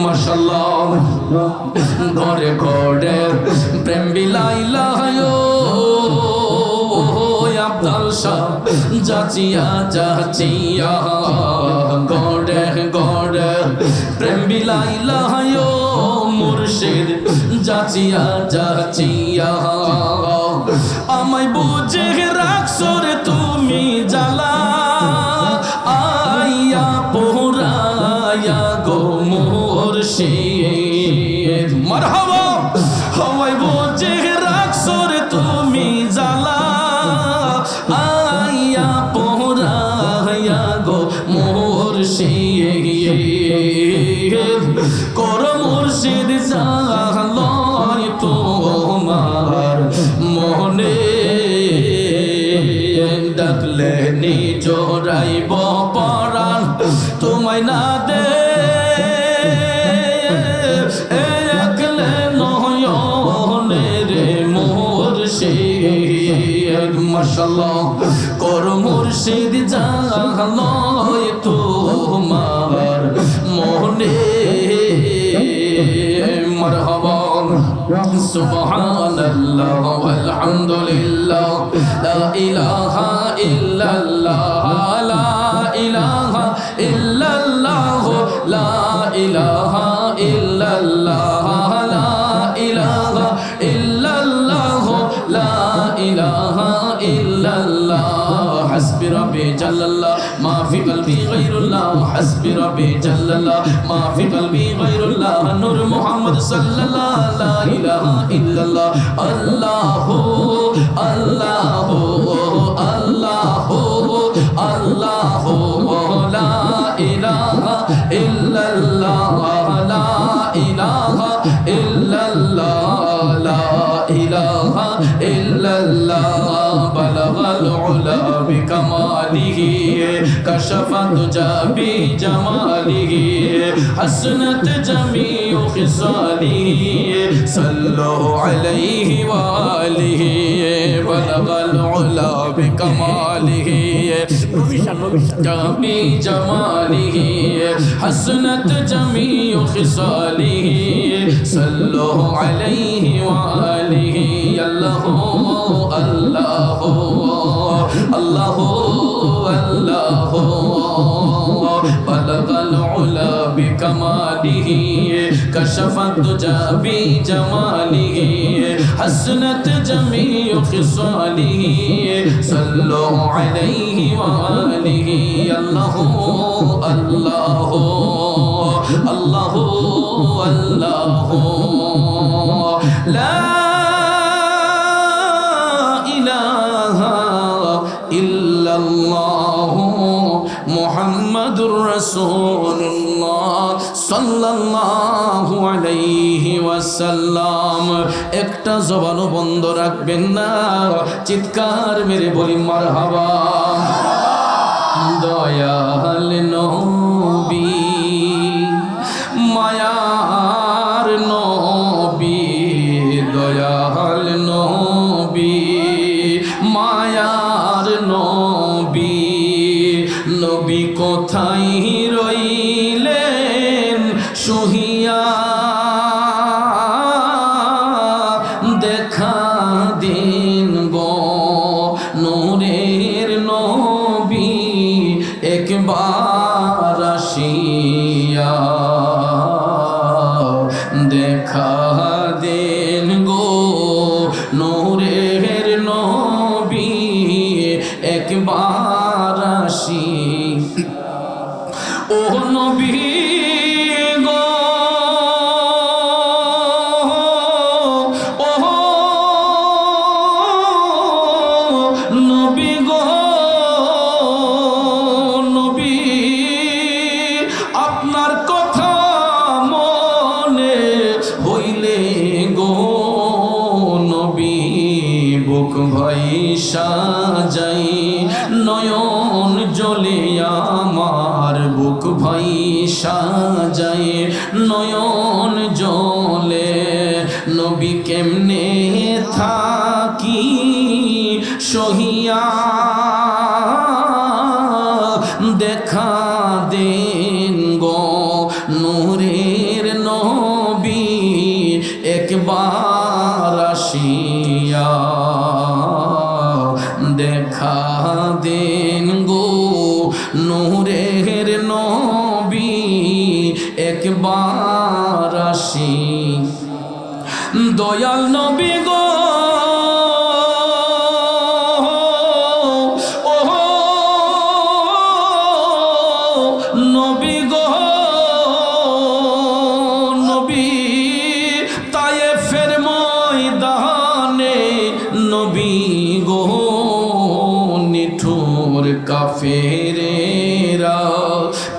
মাশাআল্লাহ ঘরে ঘরে প্রেম বিলাইলা আব্দুল শাহ যাচিয়া যাচিয়া গড়ে গড়ে প্রেম বিলাইলা মুর্শিদ যাচিয়া যাচিয়া আমায় বুঝে রাখছো রে তুমি জ্বালা আইয়া পোরায়া গো মুর্শিদ মারহাবা আমায় বুঝে রাখছো রে তুমি জ্বালা আইয়া পোরায়া গো মুর্শিদ কর মুর্শিদ জালয় তোমার মনে ডাকলে নিজরাইব পরাণ তোমায় না দে একলে নয়নে রে মুর্শিদ মাশাআল্লাহ কর মুর্শিদ জালয় তোমার মনে মারহাবা সুবহানাল্লাহ ওয়ালহামদুলিল্লাহ লা ইলাহা ইল্লাল্লাহ লা ইলাহা ইল্লাল্লাহ লা ইলাহা ইল্লাল্লাহ লা ইলাহা ইল্লাল্লাহ লা ইলাহা ইল্লাল্লাহ حسبي ربي جل الله ما في قلبي غير الله حسبي ربي جل الله ما في قلبي غير الله نور محمد صلى الله لا إله إلا الله الله الله الله الله لا إله إلا الله لا إله إلا الله لا إله إلا الله بلغ العلا بكماله كشف الدجى بجماله حسنت جميع خصاله صلوا عليه وآله بلغ العلا بكماله بجماله حسنت جميع خصاله صلوا عليه وآله الله الله الله الله بلغ العلا بكماله كشف الدجى بجماله حسنت جميع خصاله صلوا عليه وآله الله الله الله الله لا মুহাম্মাদুর রাসূলুল্লাহ সাল্লাল্লাহু আলাইহি ওয়াসাল্লাম একটা জবানও বন্ধ রাখবেন না চিৎকার মেরে বলি মারহাবা দয়াল নবী মায়ার নবী দয়াল নবী মায়ার নবী নবী কোথায় রইলেন শুহিয়া দেখা দিন গো নূরের নবী একবার আসিয়া দেখা দিন গো নূরের নবী একবার আসি ও নবী গো ও নবী গো নবী আপনার কথা মনে হইলে গো নবী বুক ভাই সাজাই নয়ন জ্বলে আমার বুক ভাই সাজাই নয়ন জ্বলে নবী কেমনে থাকি সহিয়া দেখা দেন গো নূরের নবী একবার আসিয়া দেখা দেন গো নূরের নবী একবার আসি দয়াল নবী গো কাফেরেরা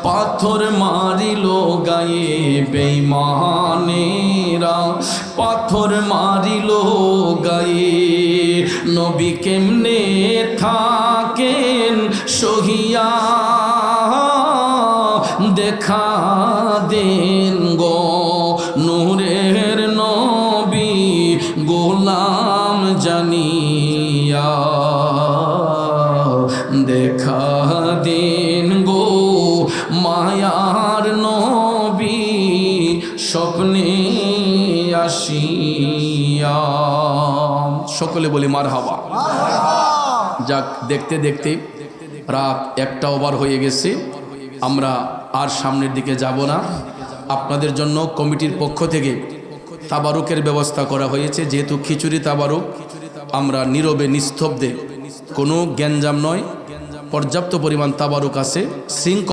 পাথর মারিল গায়ে বেঈমানেরা পাথর মারিল গায়ে নবী কেমনে থাকেন সহিয়া দেখা দেন গো নূরের নবী গোলাম জানিয়া দেখা দিন গো মায়ার নবী স্বপ্নে আসিয়া। সকলে বলি মারহাবা। যাক, দেখতে দেখতে রাত 1টা ওভার হয়ে গেছে, আমরা আর সামনের দিকে যাব না। আপনাদের জন্য কমিটির পক্ষ থেকে তাবারুকের ব্যবস্থা করা হয়েছে। যেহেতু খিচুড়ি তাবারুক, আমরা নীরবে নিস্তব্ধে, কোনো গ্যাঞ্জাম নয়, পর্যাপ্ত পরিমাণ তাবারুক আছে, শৃঙ্খলা